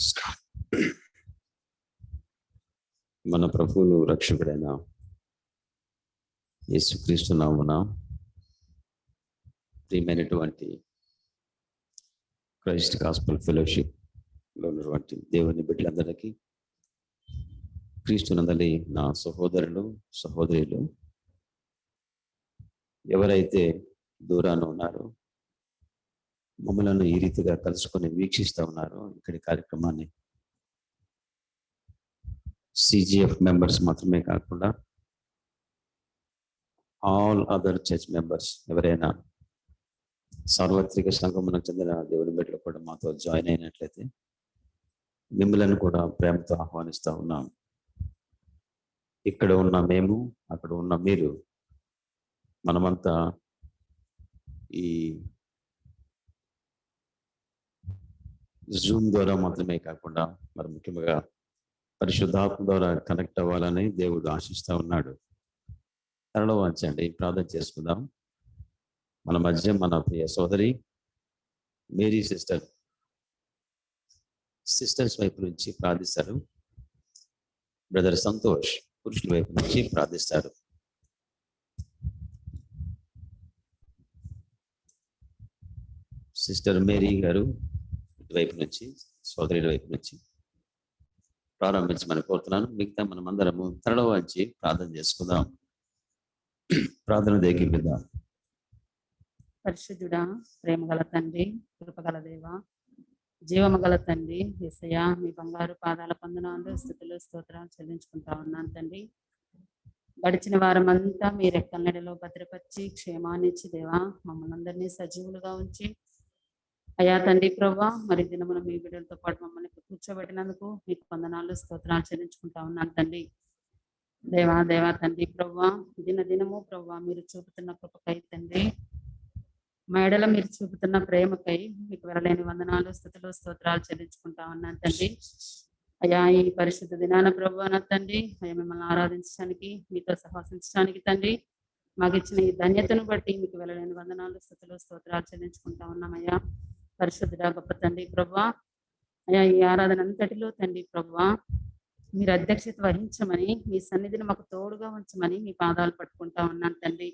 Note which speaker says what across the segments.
Speaker 1: Start. మన ప్రభువును రక్షకుడైన యేసుక్రీస్తు నామమున ప్రియమైనటువంటి క్రైస్ట్ గాస్పల్ ఫెలోషిప్ లో ఉన్నటువంటి దేవుని బిడ్డలందరికీ, క్రీస్తునందలి నా సహోదరులు సహోదరులు ఎవరైతే దూరాన ఉన్నారో, మమ్మలను ఈ రీతిగా కలుసుకొని వీక్షిస్తూ ఉన్నారో, ఇక్కడి కార్యక్రమాన్ని సిజిఎఫ్ మెంబర్స్ మాత్రమే కాకుండా ఆల్ అదర్ చర్చ్ మెంబర్స్ ఎవరైనా సార్వత్రిక సంఘమునకు చెందిన దేవుని బిడ్డలు కూడా మాతో జాయిన్ అయినట్లయితే మిమ్మల్ని కూడా ప్రేమతో ఆహ్వానిస్తూ ఉన్నాం. ఇక్కడ ఉన్న మేము, అక్కడ ఉన్న మీరు, మనమంతా ఈ జూమ్ ద్వారా మాత్రమే కాకుండా మరి ముఖ్యంగా పరిశుద్ధాత్మ ద్వారా కనెక్ట్ అవ్వాలని దేవుడు ఆశిస్తూ ఉన్నాడు. త్వరలో వంచండి, ప్రార్థన చేసుకుందాం. మన మధ్య మన ప్రియ సోదరి మేరీ సిస్టర్స్ వైపు నుంచి ప్రార్థిస్తారు. బ్రదర్ సంతోష్ పురుషుల వైపు నుంచి ప్రార్థిస్తారు. సిస్టర్ మేరీ గారు ఇటువైపు నుంచి, సోదరుల వైపు నుంచి ప్రారంభించమని కోరుతున్నాను. మిగతా మనం అందరము త్వరలో వచ్చి ప్రార్థన చేసుకుందాం. ప్రార్థన దేకిద్దాం.
Speaker 2: పరిశుద్ధుడా, ప్రేమగల తండ్రి, కృపగల దేవ, జీవమగల తండ్రి, యేసయ్య, మీ బంగారు పాదాల వందనాలు, స్తుతులు, స్తోత్రాలు చెల్లించుకుంటా ఉన్నాను తండ్రి. గడిచిన వారం అంతా మీ రెక్కల నెడలో భద్రపరిచి క్షేమాన్నిచ్చి దేవా, మమ్మల్ని అందరినీ సజీవులుగా ఉంచి అయా తండ్రి ప్రభా, మరి దినమున మీ బిడ్డలతో పాటు మమ్మల్ని కూర్చోబెట్టినందుకు మీకు వందనాలు, స్తోత్రాలు చెల్లించుకుంటా ఉన్నాను తండ్రి. దేవా తండ్రి ప్రభా, దినము ప్రభా మీరు చూపుతున్న కృపకై తండ్రి, మా ఎడల మీరు చూపుతున్న ప్రేమకై మీకు వెరలేని వందనాలు, స్తుతులు, స్తోత్రాలు చెల్లించుకుంటా ఉన్నాను తండ్రి. అయ్యా ఈ పరిశుద్ధ దినాన ప్రభు నా తండ్రి, అయ్యా మిమ్మల్ని ఆరాధించడానికి, మీతో సహవాసించడానికి తండ్రి మాకు ఇచ్చిన ఈ ధన్యతను బట్టి మీకు వెరలేని వందనాలు, స్తుతులు, స్తోత్రాలు చెల్లించుకుంటా ఉన్నామయ్యా. పరిశుద్ధుడా గొప్ప తండ్రి ప్రభా, అయ్యా ఈ ఆరాధన అంతటిలో తండ్రి ప్రభా మీరు అధ్యక్షత వహించమని, మీ సన్నిధిని మాకు తోడుగా ఉంచమని మీ పాదాలు పట్టుకుంటా ఉన్నాను తండ్రి.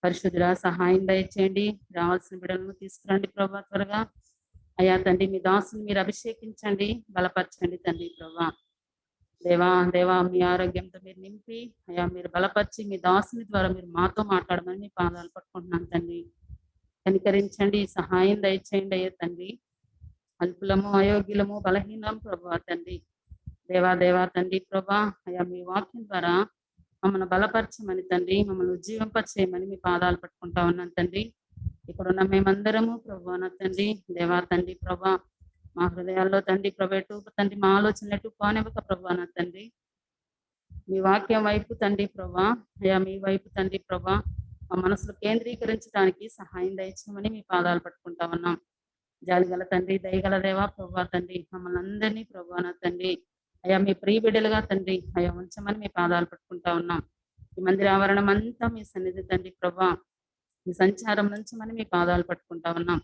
Speaker 2: పరిశుద్ధుడా సహాయం దయచేయండి, రావాల్సిన బిడ్డలను తీసుకురండి ప్రభా త్వరగా. అయ్యా తండ్రి మీ దాసుని మీరు అభిషేకించండి, బలపరచండి తండ్రి ప్రభా. దేవా మీ ఆరోగ్యంతో మీరు నింపి అయ్యా మీరు బలపరిచి మీ దాసుని ద్వారా మీరు మాతో మాట్లాడమని మీ పాదాలు పట్టుకుంటున్నాను తండ్రి. కనికరించండి, సహాయం దయచేయండి అయ్యా తండ్రి. అల్పులము, అయోగ్యులము, బలహీనం ప్రభా తండ్రి. దేవా తండ్రి ప్రభా, అయ్యా మీ వాక్యం ద్వారా మమ్మల్ని బలపరచమని తండ్రి, మమ్మల్ని ఉజ్జీవింపచేయమని మీ పాదాలు పట్టుకుంటా ఉన్నాను తండ్రి. ఇక్కడున్న మేమందరము ప్రభా నా తండ్రి, దేవా తండ్రి ప్రభా, మా హృదయాల్లో తండ్రి ప్రభా ఎటు తండ్రి మా ఆలోచన ఎటు పోనివ్వక ప్రభా నా తండ్రి, మీ వాక్యం వైపు తండ్రి ప్రభా, అయ్యా మీ వైపు తండ్రి ప్రభా మా మనసులు కేంద్రీకరించడానికి సహాయం దయచేయమని మీ పాదాలు పట్టుకుంటా ఉన్నాం. జాలిగల తండ్రి, దయగల దేవా ప్రభా తండ్రి, మమ్మల్ని అందరినీ ప్రభా నా తండ్రి అయ్యా మీ ప్రియ బిడ్డలుగా తండ్రి అయ్యా ఉంచమని మీ పాదాలు పట్టుకుంటా ఉన్నాం. ఈ మందిర ఆవరణం అంతా మీ సన్నిధి తండ్రి ప్రభా, మీ సంచారం నుంచమని మీ పాదాలు పట్టుకుంటా ఉన్నాం.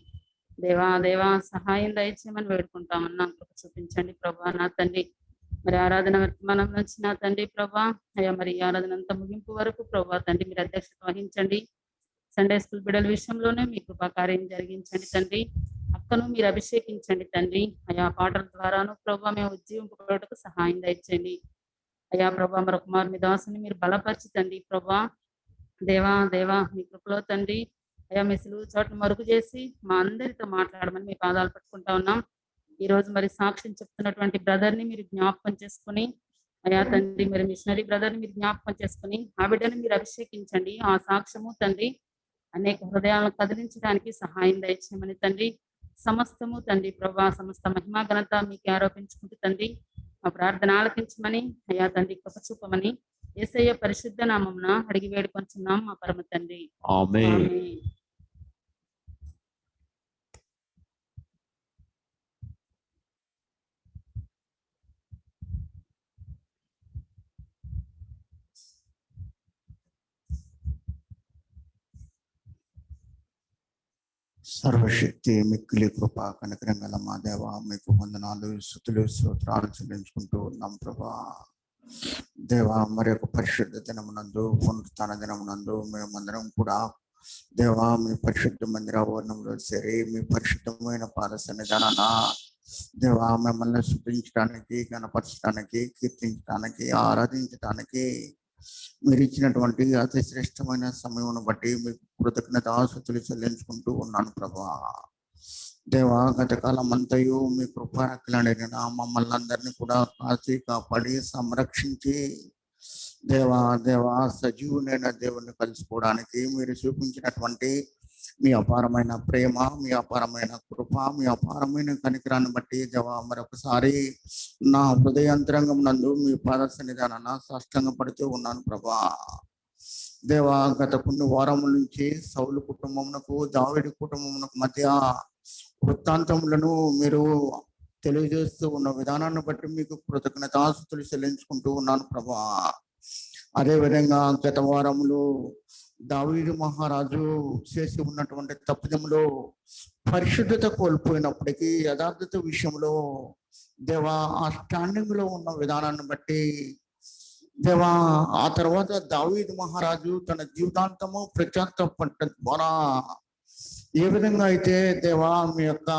Speaker 2: దేవా సహాయం దయచేయమని వేడుకుంటా ఉన్నాం. కృప చూపించండి ప్రభా నా తండ్రి. మరి ఆరాధన వర్తమానం నుంచి నా తండ్రి ప్రభా, అయ్యా మరి ఈ ఆరాధన అంతా ముగింపు వరకు ప్రభా తండ్రి మీరు అధ్యక్షత వహించండి. సండే స్కూల్ బిడ్డల విషయంలోనే మీ కృపాకార్యం జరిగించండి తండ్రి. అక్కను మీరు అభిషేకించండి తండ్రి. అయా పాటల ద్వారాను ప్రభా మేము ఉజ్జీవింపబడటకు సహాయం దయచేయండి. అయా ప్రభా మరొక మారు మీ దాసుని మీరు బలపరచుతండి ప్రభా. దేవా మీ కృపలో తండ్రి అయా మీ సులువు చోట్ల మరుగు చేసి మా అందరితో మాట్లాడమని మీ పాదాలు పట్టుకుంటా ఉన్నాం. ఈ రోజు మరి సాక్ష్యం చెప్తున్నటువంటి బ్రదర్ని మీరు జ్ఞాపకం చేసుకుని అయా తండ్రి, మరి మిషనరీ బ్రదర్ని మీరు జ్ఞాపకం చేసుకుని ఆ బిడ్డని మీరు అభిషేకించండి. ఆ సాక్ష్యము తండ్రి అనేక హృదయాలను కదిలించడానికి సహాయం దయచేయమని తండ్రి. సమస్తము తండ్రి ప్రభా, సమస్త మహిమా ఘనత మీకు ఆరోపించుకుంటూ తండ్రి మా ప్రార్థన ఆలకించమని అయ్యా తండ్రి కృప చూపమని యేసయ్య పరిశుద్ధ నామమున అడిగి వేడుకొంచున్నాం మా పరమ తండ్రి,
Speaker 1: ఆమేన్.
Speaker 2: ఆమేన్.
Speaker 3: సర్వశక్తి మిక్కిలి కృప కనికరం గల మా దేవ, మీకు వందనాలు, స్తుతులు, స్తోత్రాలు చెల్లించుకుంటూ ఉన్నాం ప్రభా. దేవా, మరి యొక్క పరిశుద్ధ దినమునందు, పునరుత్థాన దినమునందు మేమందరం కూడా దేవా మీ పరిశుద్ధ మందిర ఆవరణంలో చేరి మీ పరిశుద్ధమైన పాద సన్నిధానాన దేవా మిమ్మల్ని స్తుతించడానికి, గణపరచడానికి, కీర్తించడానికి, ఆరాధించడానికి మీరు ఇచ్చినటువంటి అతి శ్రేష్టమైన సమయం బట్టి మీకు కృతజ్ఞతాస్తుతులు చెల్లించుకుంటూ ఉన్నాను ప్రభా. దేవా, గతకాలం అంతయు మీ కృపారక్షణ మమ్మల్ని అందరినీ కూడా కాచి కాపాడి సంరక్షించి దేవా సజీవునైన దేవుణ్ణి కలుసుకోవడానికి మీరు చూపించినటువంటి మీ అపారమైన ప్రేమ, మీ అపారమైన కృప, మీ అపారమైన కనికరాన్ని బట్టి దేవా మరొకసారి నా హృదయాంతరంగం నందు మీ పాద సన్నిధానాన సాష్టాంగ పడుతూ ఉన్నాను ప్రభా. దేవా, గత కొన్ని వారముల నుంచి సౌలు కుటుంబమునకు, దావీదు కుటుంబమునకు మధ్య వృత్తాంతములను మీరు తెలియజేస్తూ ఉన్న విధానాన్ని బట్టి మీకు కృతజ్ఞతాస్తుతులు చెల్లించుకుంటూ ఉన్నాను ప్రభా. అదేవిధంగా గత వారములు దావీదు మహారాజు చేసి ఉన్నటువంటి తప్పిదములో పరిశుద్ధత కోల్పోయినప్పటికీ యథార్థత విషయంలో దేవా ఆ స్టాండింగ్ లో ఉన్న విధానాన్ని బట్టి దేవా ఆ తర్వాత దావీదు మహారాజు తన జీవితాంతము ప్రత్యాత్పడటం ద్వారా ఏ విధంగా అయితే దేవా మీ యొక్క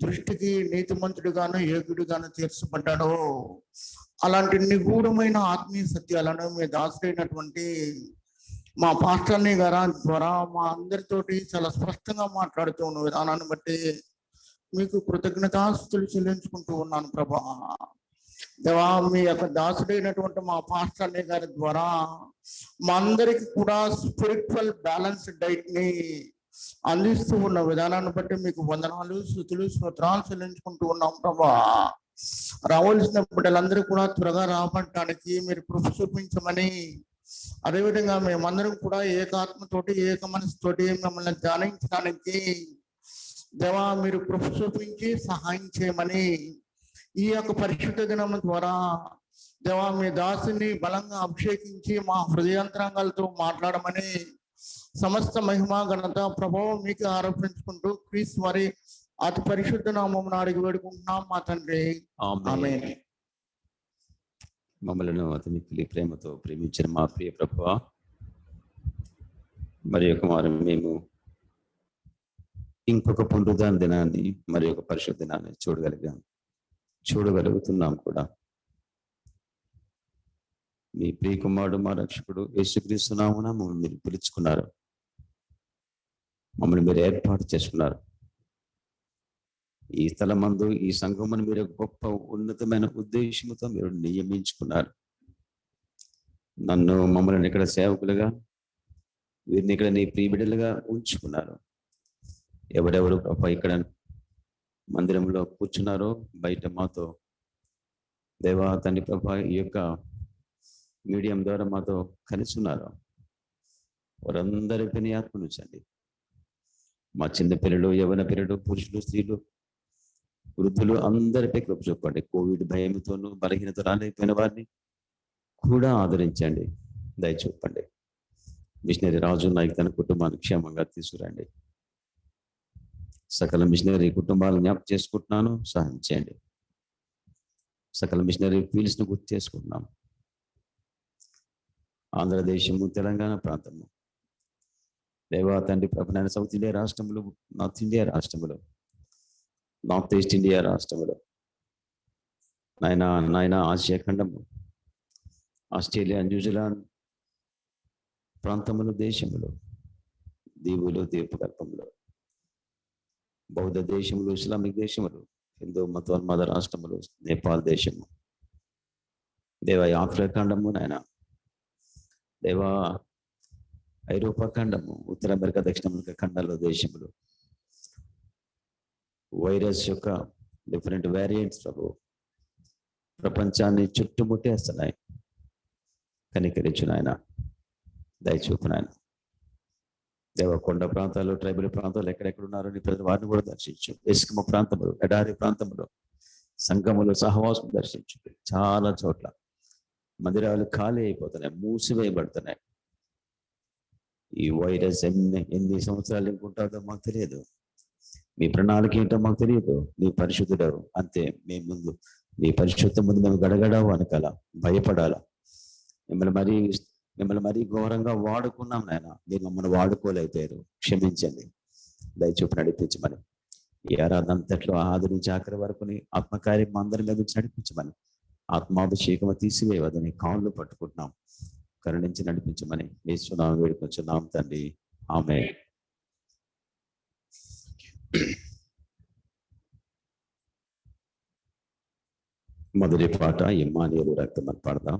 Speaker 3: దృష్టికి నీతిమంతుడిగాను యోగ్యుడిగాను తీర్చబడ్డాడో అలాంటి నిగూఢమైన ఆత్మీయ సత్యాలను మీ దాసుడైనటువంటి మా పాస్టర్ని గారి ద్వారా మా అందరితోటి చాలా స్పష్టంగా మాట్లాడుతూ ఉన్న విధానాన్ని బట్టి మీకు కృతజ్ఞతాస్తుతులు చెల్లించుకుంటూ ఉన్నాను ప్రభా. దేవా, మీ యొక్క దాసుడైనటువంటి మా పాస్టర్ని గారి ద్వారా మా అందరికి కూడా స్పిరిచువల్ బ్యాలెన్స్ డైట్ ని అందిస్తూ ఉన్న విధానాన్ని బట్టి మీకు వందనాలు, స్తుతులు, స్తోత్రాలు చెల్లించుకుంటూ ఉన్నాం ప్రభా. రావాల్సిన బిడ్డలందరూ కూడా త్వరగా రాబట్టడానికి మీరు కృప చూపించమని, అదేవిధంగా మేమందరం కూడా ఏకాత్మతోటి, ఏక మనసుతోటి మిమ్మల్ని ధ్యానించడానికి దేవా మీరు కృప చూపించి సహాయం చేయమని, ఈ యొక్క పరిశుద్ధ దినం ద్వారా దేవా మీ దాసుని బలంగా అభిషేకించి మా హృదయాంతరంగాలతో మాట్లాడమని సమస్త మహిమ ఘనత ప్రభావం మీకు ఆరోపించుకుంటూ క్రీస్తు వారి అతి పరిశుద్ధ నామమున అడిగి వేడుకుంటున్నాం మా తండ్రి, ఆమేన్.
Speaker 1: మమ్మలను అతని ప్రేమతో ప్రేమించిన మా ప్రియ ప్రభువా, మరి యొక్క వారం మేము ఇంకొక పునరుద్ధాన దినాన్ని, మరి ఒక పరిశుద్ధ దినాన్ని చూడగలుగుతున్నాం కూడా. మీ ప్రియ కుమారుడు మా రక్షకుడు యేసుక్రీస్తు నామమున మమ్మల్ని మీరు పిలుచుకున్నారు, మమ్మల్ని మీరు ఏర్పాటు చేసుకున్నారు. ఈ స్థలమందు ఈ సంఘమును మీరు గొప్ప ఉన్నతమైన ఉద్దేశంతో మీరు నియమించుకున్నారు. నన్ను మమ్మల్ని ఇక్కడ సేవకులుగా, వీరిని ఇక్కడ నీ ప్రియబిడ్డలుగా ఉంచుకున్నారు. ఎవరెవరు ప్రభా ఇక్కడ మందిరంలో కూర్చున్నారో, బయట మాతో దేవా తండ్రి ప్రభా ఈ యొక్క మీడియం ద్వారా మాతో కలిసి ఉన్నారు, వారందరికీ నీ ఆత్మ నుంచండి. మా చిన్న పిల్లలు, యవ్వన పిల్లలు, పురుషులు, స్త్రీలు, వృద్ధులు అందరిపై కృప చూపండి. కోవిడ్ భయంతోనూ బలహీనత రాలేకపోయిన వారిని కూడా ఆదరించండి, దయ చూపండి. మిషనరీ రాజు నాయక్ తన కుటుంబాన్ని క్షేమంగా తీసుకురండి. సకల మిషనరీ కుటుంబాలను జ్ఞాపకం చేసుకుంటున్నాను, సహాయం చేయండి. సకల మిషనరీ ఫీల్డ్స్ను గుర్తు చేసుకుంటున్నాం. ఆంధ్రదేశము, తెలంగాణ ప్రాంతము, దేవా తండ్రి ప్రభు సౌత్ ఇండియా రాష్ట్రములు, నార్త్ ఇండియా రాష్ట్రములు, నార్త్ ఈస్ట్ ఇండియా రాష్ట్రములు, నాయన ఆసియా ఖండము, ఆస్ట్రేలియా, న్యూజిలాండ్ ప్రాంతములు, దేశములు, దీవులు, ద్వీపకల్పములు, బౌద్ధ దేశములు, ఇస్లామిక్ దేశములు, హిందూ మతోన్మాద రాష్ట్రములు, నేపాల్ దేశము, దేవా ఆఫ్రికా ఖండము, నాయన దేవా ఐరోపా ఖండము, ఉత్తర అమెరికా, దక్షిణ అమెరికా ఖండాల్లో దేశములు, వైరస్ యొక్క డిఫరెంట్ వేరియంట్స్ ప్రభు ప్రపంచాన్ని చుట్టుముట్టేస్తున్నాయి. కనికరించు నాయన, దయచూపు నాయన. దేవ కొండ ప్రాంతాలు, ట్రైబల్ ప్రాంతాలు ఎక్కడెక్కడ ఉన్నారో నీ ప్రజలు వారిని కూడా దర్శించు. ఎస్కిమో ప్రాంతములు, ఎడారి ప్రాంతములు, సంఘములు, సహవాసం దర్శించు. చాలా చోట్ల మందిరాలు ఖాళీ అయిపోతున్నాయి, మూసివేయబడుతున్నాయి. ఈ వైరస్ ఎన్ని సంవత్సరాలు ఇంకుంటుందో మాకు తెలియదు. మీ ప్రణాళిక ఏంటో మాకు తెలియదు, నీ పరిశుద్ధుడు అంతే. మేము ముందు నీ పరిశుద్ధ ముందు మేము గడగడ వనకాల, భయపడాల. మిమ్మల్ని మరీ ఘోరంగా వాడుకున్నాం నాయన, మీరు మమ్మల్ని వాడుకోలేకపోయారు. క్షమించండి, దయచూపు నడిపించమని. ఈ ఆరాధన అంతట్లో ఆది నుంచి ఆఖరి వరకు ఆత్మకార్యం అందరి మీద నుంచి నడిపించమని, ఆత్మాభిషేకం తీసివేయవదని కాళ్ళు పట్టుకుంటున్నాం. కరుణించి నడిపించమని యేసునామమున వేడుకొంచున్నాం తండ్రి, ఆమేన్. మొదటి పాట ఇమ్మానుయేలు రక్తం అని పాడదాం.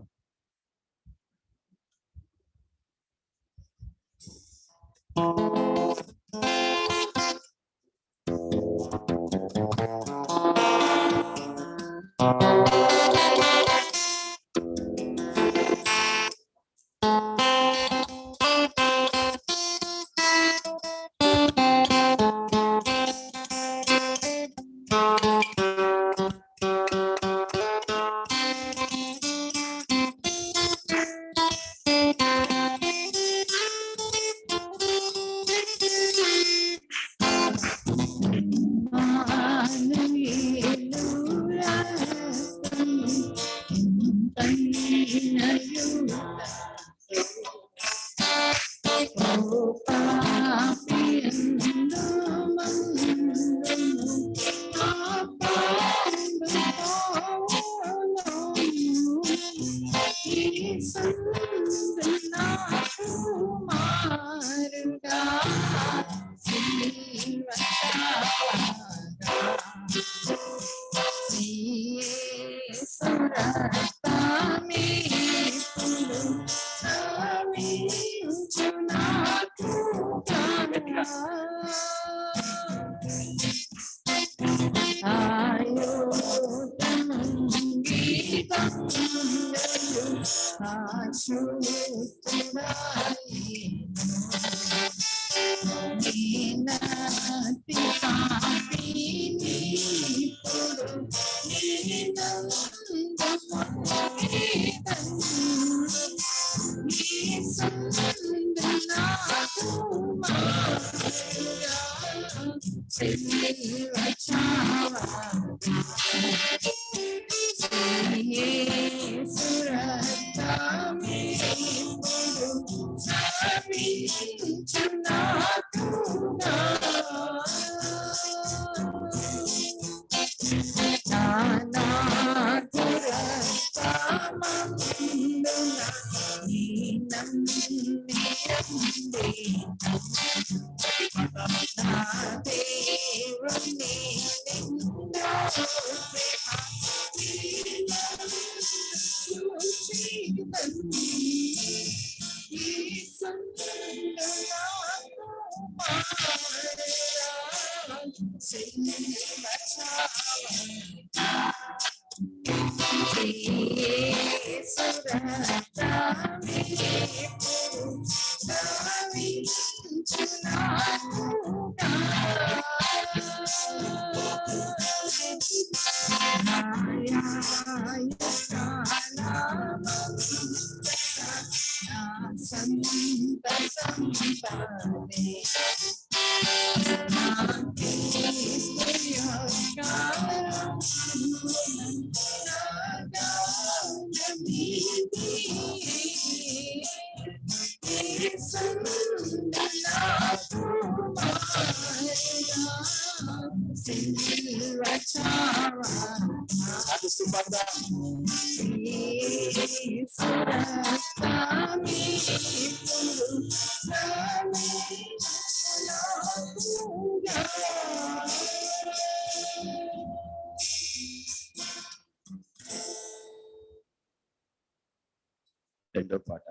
Speaker 1: రెండో పాట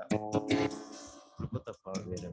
Speaker 1: కృప తప్ప వేరే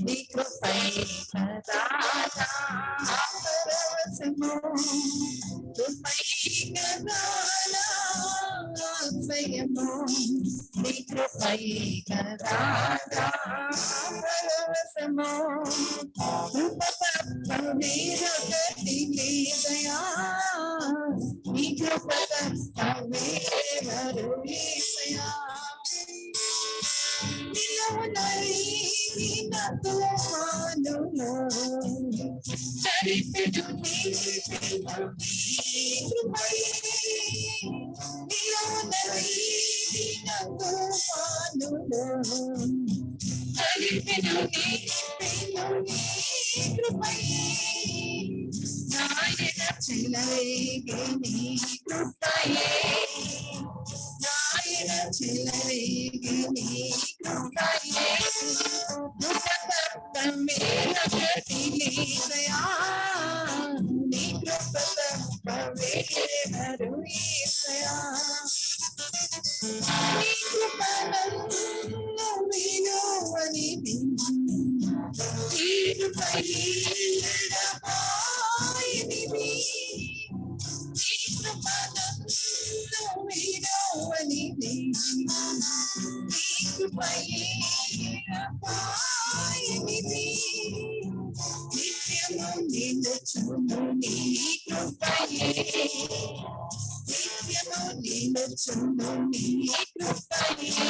Speaker 4: నీ కృపై కదా పరవశము కృపై కదా ఆశ్రయము నీ కృపై కదా పరవశము కృప తప్ప వేరొకటి లేదయా నీ కృప తప్ప వేరెవరు యేసయ్యా నిలవనరిగిన తుఫానులో చరిపెడు నీ కృపై నిలవనరిగిన తుఫానులో చరిపెడు నీ కృపై నాయన చెలరేగే నీ కృపయే నాయన చెలరేగే నీ కృపయే కృప తప్ప వేరొకటి లేదయా నీ కృప తప్ప వేరెవరు యేసయ్యా నీ కృప నన్ను విడువనిది నీ కృప ఎడబాయనిది నీ కృప నన్ను విడువనిది నీ కృప ఎడబాయనిది నిత్యము నిలుచును నీ కృపయే నిత్యము నిలుచును నీ కృపయే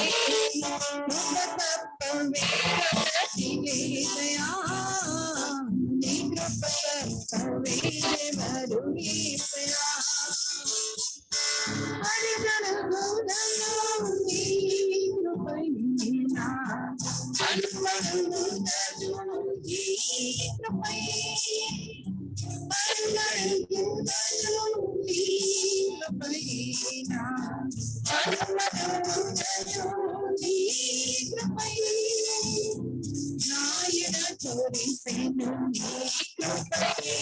Speaker 4: కృప తప్ప వేరొకటి లేదయా నీ కృప తప్ప వేరెవరు యేసయ్యా అడుగడుగునలో నీ కృపయేనా అడుగడుగునలో నీ కృపయే అడుగడుగునలో నీ కృపయేనా అడుగడుగునలో నీ కృపయే నాయన తోడిసెను నీ కృపయే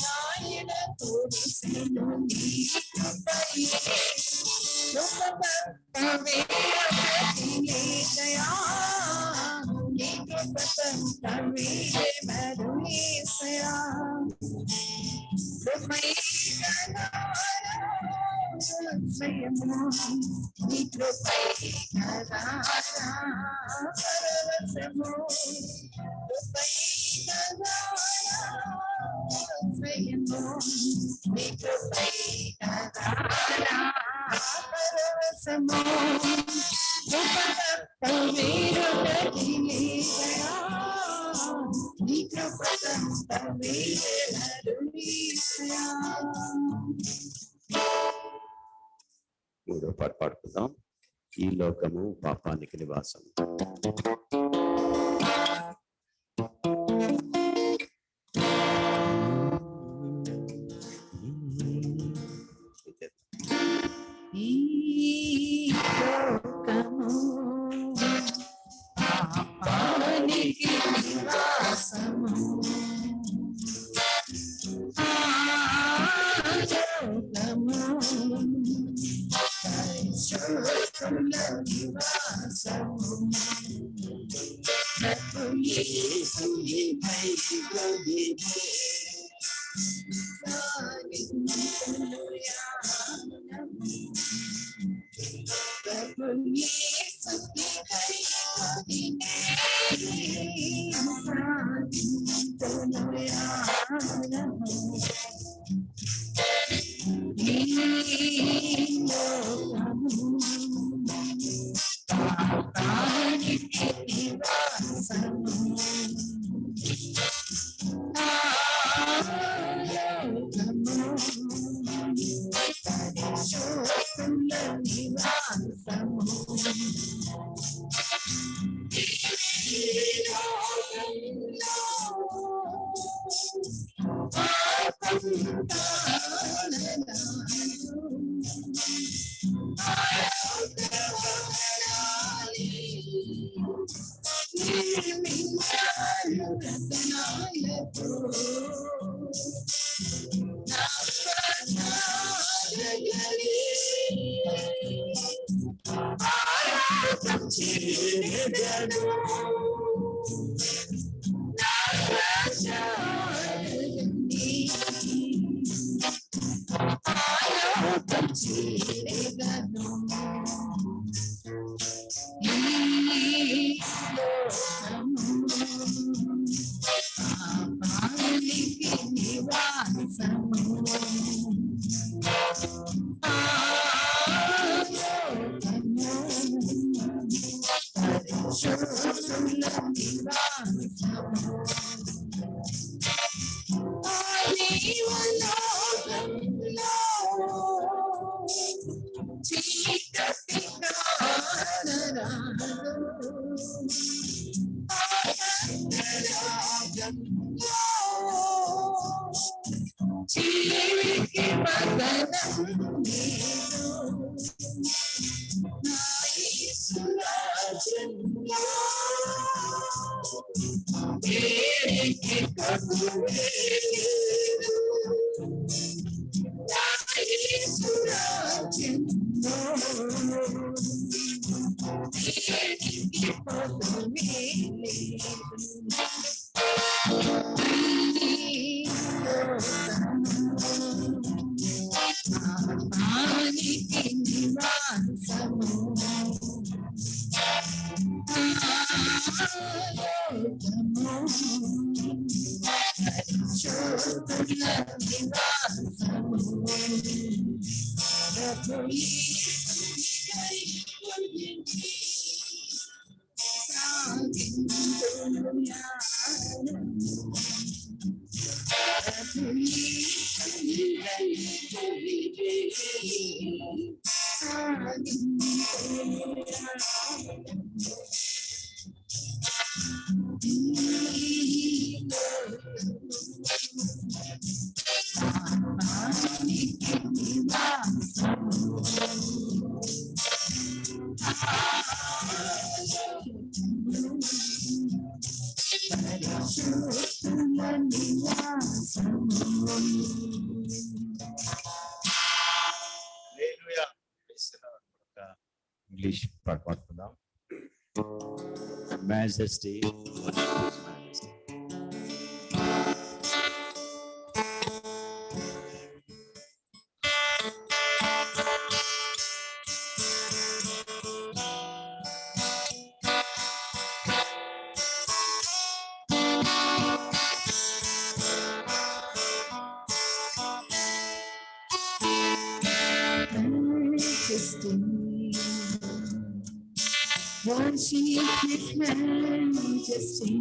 Speaker 4: నాయన తోడిసెను నీ కృపయే కృప తప్ప వేరొకటి లేదయా నీ కృప తప్ప వేరెవరు యేసయ్యా కృపై కదా ఆశ్రయము నీ కృపై కదా పరవశము కృపై కదా ఆశ్రయము నీ కృపై కదా పరవశము కృప తప్ప వేరొకటి లేదయా నీ కృప తప్ప వేరెవరు యేసయ్యా
Speaker 1: మూడో పాట పాడుకుందాం. ఈ లోకము పాపానికి నివాసం.
Speaker 4: ఈ లోకము పాపానికి నివాసము ఆ లోకము పరిశుద్ధుల నివాసము ప్రభు యేసుని దైవదివే ప్రభు యేసుని దైవదివే ఈ లోకము పాపానికి నివాసము ఆ లోకము పరిశుద్ధుల నివాసము ఈ లోకంలో పాపం చేరెదను నా ఆశలన్నీ ఆయనతో చేరెదను ఈ లోకము పాపానికి నివాసము ఆ లోకము పరిశుద్ధుల నివాసము ఆ జీవలోకంలో చీకటి కానరాదు జీవికి బదనం లేదు నా యేసురాజన్లో దేనికి కరువే లేదు నా యేసురాజన్లో దేనికి కరువే లేదు పాపానికి నివాసము పరిశుద్ధుల నివాసము
Speaker 1: ఇంగ్లీష్ పాట పాడుకుందాం. Majesty.
Speaker 4: Worship His majesty.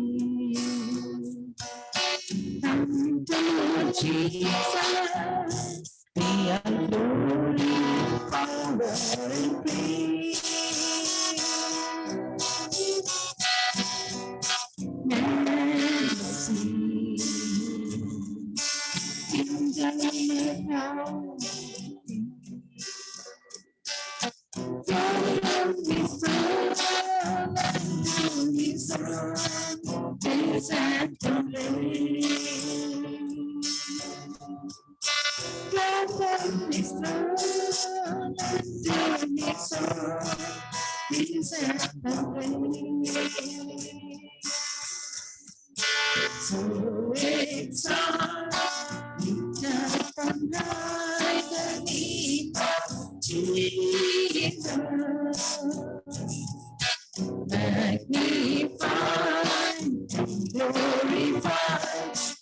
Speaker 4: Unto Jesus be all glory, power, and praise. Majesty in the house. His throne, His throne, His acclaim. His throne, His throne, His acclaim. So exalt, lift up on high the name of Jesus. Magnify, glorify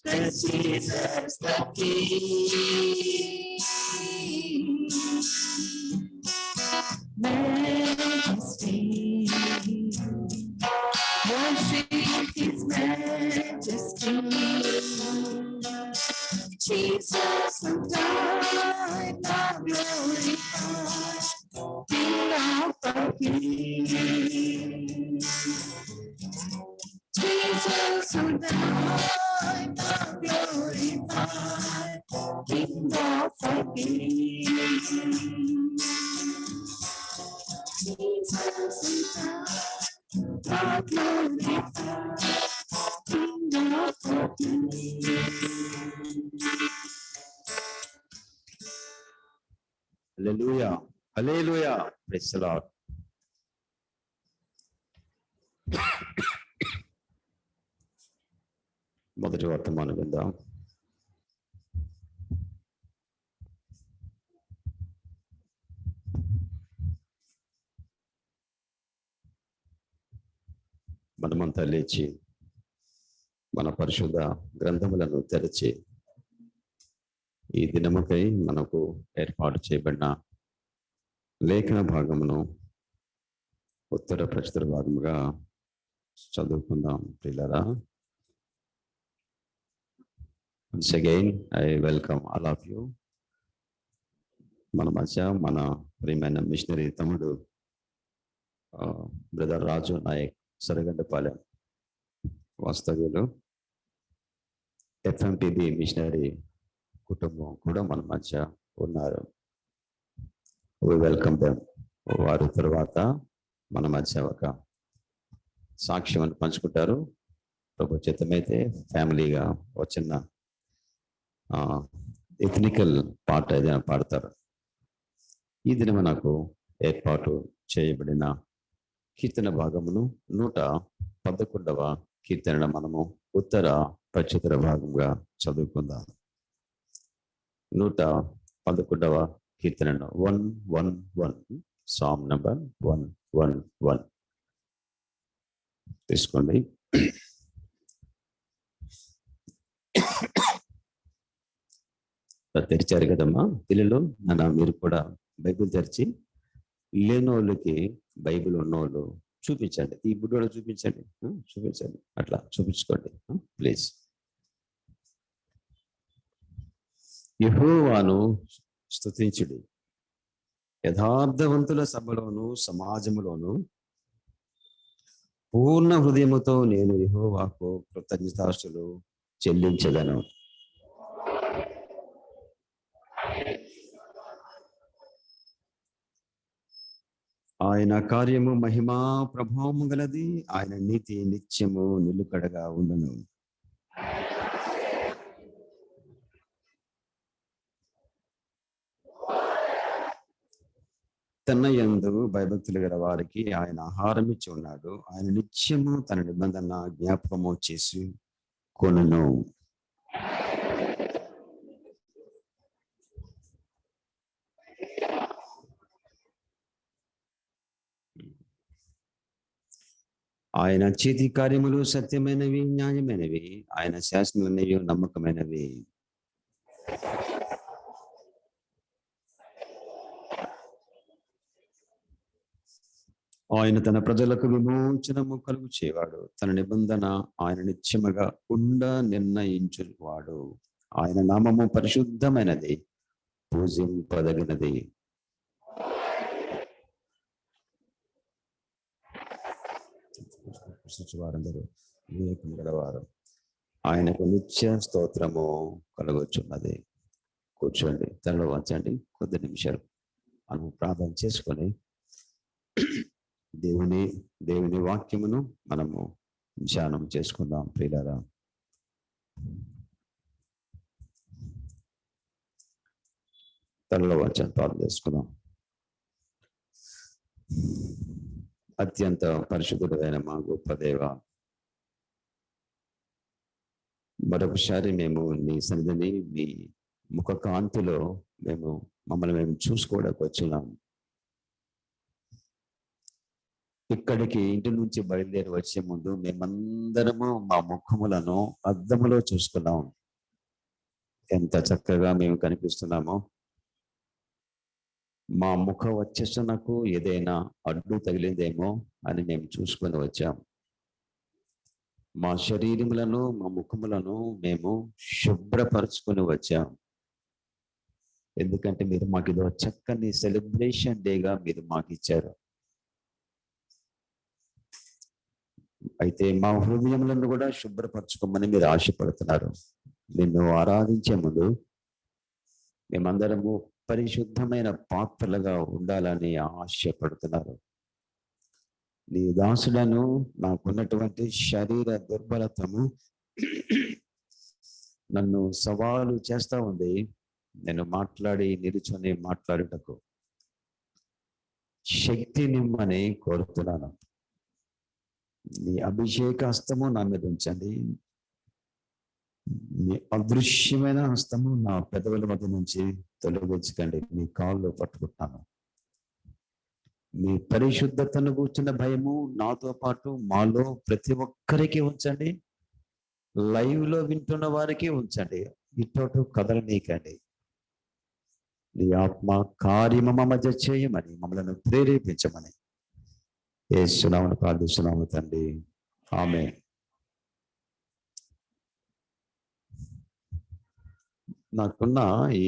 Speaker 4: the Jesus the King. Majesty, worship His majesty. Jesus who died, now glorified, King of the Kings. Jesus who died, now glorified, King of the Kings. Jesus who died, now glorified, King of the Kings.
Speaker 1: Hallelujah. Hallelujah. Praise the Lord. మొదటి వర్తమానం విందాం. మనమంతా లేచి మన పరిశుద్ధ గ్రంథములను తెరచి ఈ దినముకై మనకు ఏర్పాటు చేయబడిన లేఖన భాగమును ఉత్తర ప్రచుర భాగముగా చదువుకుందాం ప్రియులారా. Once again, I welcome all of you. మన మధ్య మన ప్రియమైన మిషనరీ తమ్ముడు బ్రదర్ రాజు నాయక్ సరగండపాలెం వాస్తవ్యులు, FMPB మిషనరీ కుటుంబం కూడా మన మధ్య ఉన్నారు. We welcome them. వారి తర్వాత మన మధ్య ఒక సాక్ష్యం అని పంచుకుంటారు. ప్రభు చిత్తమైతే ఫ్యామిలీగా వచ్చిన ఎథనికల్ పాట ఏదైనా పాడతారు. ఈ దినం నాకు ఏర్పాటు చేయబడిన కీర్తన భాగమును 111వ కీర్తన మనము ఉత్తర ప్రచుర భాగంగా చదువుకుందాం. 111వ కీర్తనను 111, సామ్ నంబర్ 111 తీసుకోండి. తెరిచారు కదమ్మా పిల్లలు, మీరు కూడా బైబిల్ తెరిచి లేనోళ్ళకి బైబిల్ ఉన్నోళ్ళు చూపించండి. ఈ బుడ్డోడు చూపించండి, అట్లా చూపించుకోండి ప్లీజ్. యెహోవాను స్తుతించుడి, యథార్థవంతుల సభలోను సమాజములోను పూర్ణ హృదయముతో నేను యెహోవాకు కృతజ్ఞతాస్తులు చెల్లించదను. ఆయన కార్యము మహిమా ప్రభావము గలది, ఆయన నీతి నిత్యము నిలుకడగా ఉండును. తన యందు భయభక్తులు గల వారికి ఆయన ఆహారం ఇచ్చి ఉన్నాడు. ఆయన నిత్యము తన నిబంధన జ్ఞాపకము చేసి కొనును. ఆయన చేతి కార్యములు సత్యమైనవి, న్యాయమైనవి, ఆయన శాసనమైనవి నమ్మకమైనవి. ఆయన తన ప్రజలకు విమోచనము కలుగు చేయవాడు. తన నిబంధన ఆయన నిత్యముగా నిర్ణయించువాడు. ఆయన నామము పరిశుద్ధమైనది, పూజింపదగినది. వారందరూ వివేకం గలవారు, ఆయనకు నిత్య స్తోత్రము కలుగుచున్నది. కూర్చోండి, తనలో వంచండి. కొద్ది నిమిషాలు మనం ప్రార్థన చేసుకొని దేవుని వాక్యమును మనము ధ్యానం చేసుకుందాం ప్రియులారా. తనలో వంచండి, ప్రార్థన చేసుకుందాం. అత్యంత పరిశుద్ధుడైన మా గొప్ప దేవ, మరొకసారి మేము నీ సన్నిధిని, మీ ముఖ కాంతిలో మమ్మల్ని మేము చూసుకోవడానికి వచ్చినాం. ఇక్కడికి ఇంటి నుంచి బయలుదేరి వచ్చే ముందు మేమందరము మా ముఖములను అద్దములో చూసుకున్నాం. ఎంత చక్కగా మేము కనిపిస్తున్నామో, మా ముఖ వచ్చేసనకు ఏదైనా అడ్డు తగిలిందేమో అని మేము చూసుకొని వచ్చాం. మా శరీరములను, మా ముఖములను మేము శుభ్రపరుచుకొని వచ్చాం. ఎందుకంటే మీరు మాకు ఇదో చక్కని సెలబ్రేషన్ డేగా మీరు మాకు ఇచ్చారు. అయితే మా హృదయములను కూడా శుభ్రపరచుకోమని మీరు ఆశపడుతున్నారు. నిన్ను ఆరాధించే ముందు మేమందరము పరిశుద్ధమైన పాత్రలుగా ఉండాలని ఆశపడుతున్నారు. నీ దాసులను, నాకున్నటువంటి శరీర దుర్బలతము నన్ను సవాలు చేస్తా ఉంది. నేను నిలుచొని మాట్లాడుటకు శక్తి నిమ్మని కోరుతున్నాను. మీ అభిషేక హస్తము నా మీద ఉంచండి. మీ అదృశ్యమైన హస్తము నా పెదవుల మధ్య నుంచి తొలగించకండి. మీ కాళ్ళు పట్టుకుంటాను. మీ పరిశుద్ధతను కూర్చున్న భయము నాతో పాటు మాలో ప్రతి ఒక్కరికి ఉంచండి. లైవ్ లో వింటున్న వారికి ఉంచండి. ఇటు కదలనీకండి. నీ ఆత్మ కార్యము మా మధ్య చేయమని, మమ్మల్ని ప్రేరేపించమని యేసునామమున ప్రార్థిస్తున్నాము తండ్రి. ఆమేన్. నాకున్న ఈ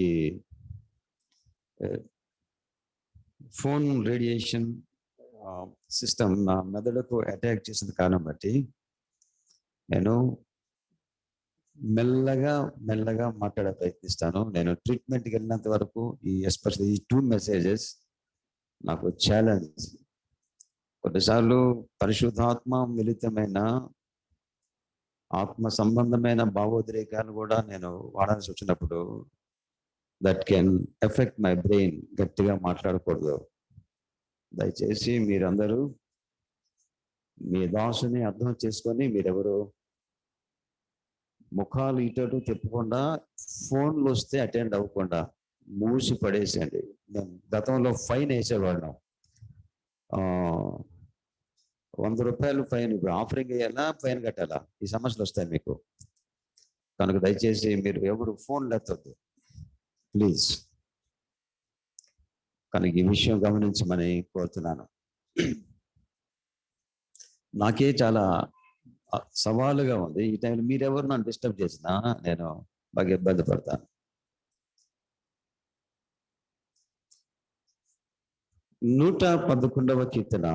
Speaker 1: ఫోన్ రేడియేషన్ సిస్టమ్ నా మెదడుకు అటాక్ చేసిన కారణం బట్టి నేను మెల్లగా మాట్లాడే ప్రయత్నిస్తాను. నేను ట్రీట్మెంట్కి వెళ్ళినంత వరకు ఎస్పెషల్లీ ఈ 2 మెసేజెస్ నాకు ఛాలెంజ్. కొన్నిసార్లు పరిశుద్ధాత్మ మిళితమైన ఆత్మ సంబంధమైన భావోద్రేకాలు కూడా నేను వాడాల్సి వచ్చినప్పుడు that can affect my brain. గట్టిగా మాట్లాడకూడదు. దయచేసి మీరందరూ మీ దాసుని అర్థం చేసుకొని మీరెవరు ముఖాలు ఇటు తిప్పకుండా, ఫోన్లు వస్తే అటెండ్ అవ్వకుండా మూసి పడేసేయండి. మేము గతంలో ఫైన్ వేసేవాళ్ళం. 100 రూపాయలు ఫైన్. ఇప్పుడు ఆఫరింగ్ వేయాలా, ఫైన్ కట్టాలా? ఈ సమస్యలు వస్తాయి మీకు. కనుక దయచేసి మీరు ఎవరు ఫోన్లు ఎత్తొద్దు ప్లీజ్. కనుక ఈ విషయం గమనించమని కోరుతున్నాను. నాకే చాలా సవాలుగా ఉంది. ఈ టైంలో మీరెవరు నన్ను డిస్టర్బ్ చేసినా నేను బాగా ఇబ్బంది పడతాను. 111వ కీర్తన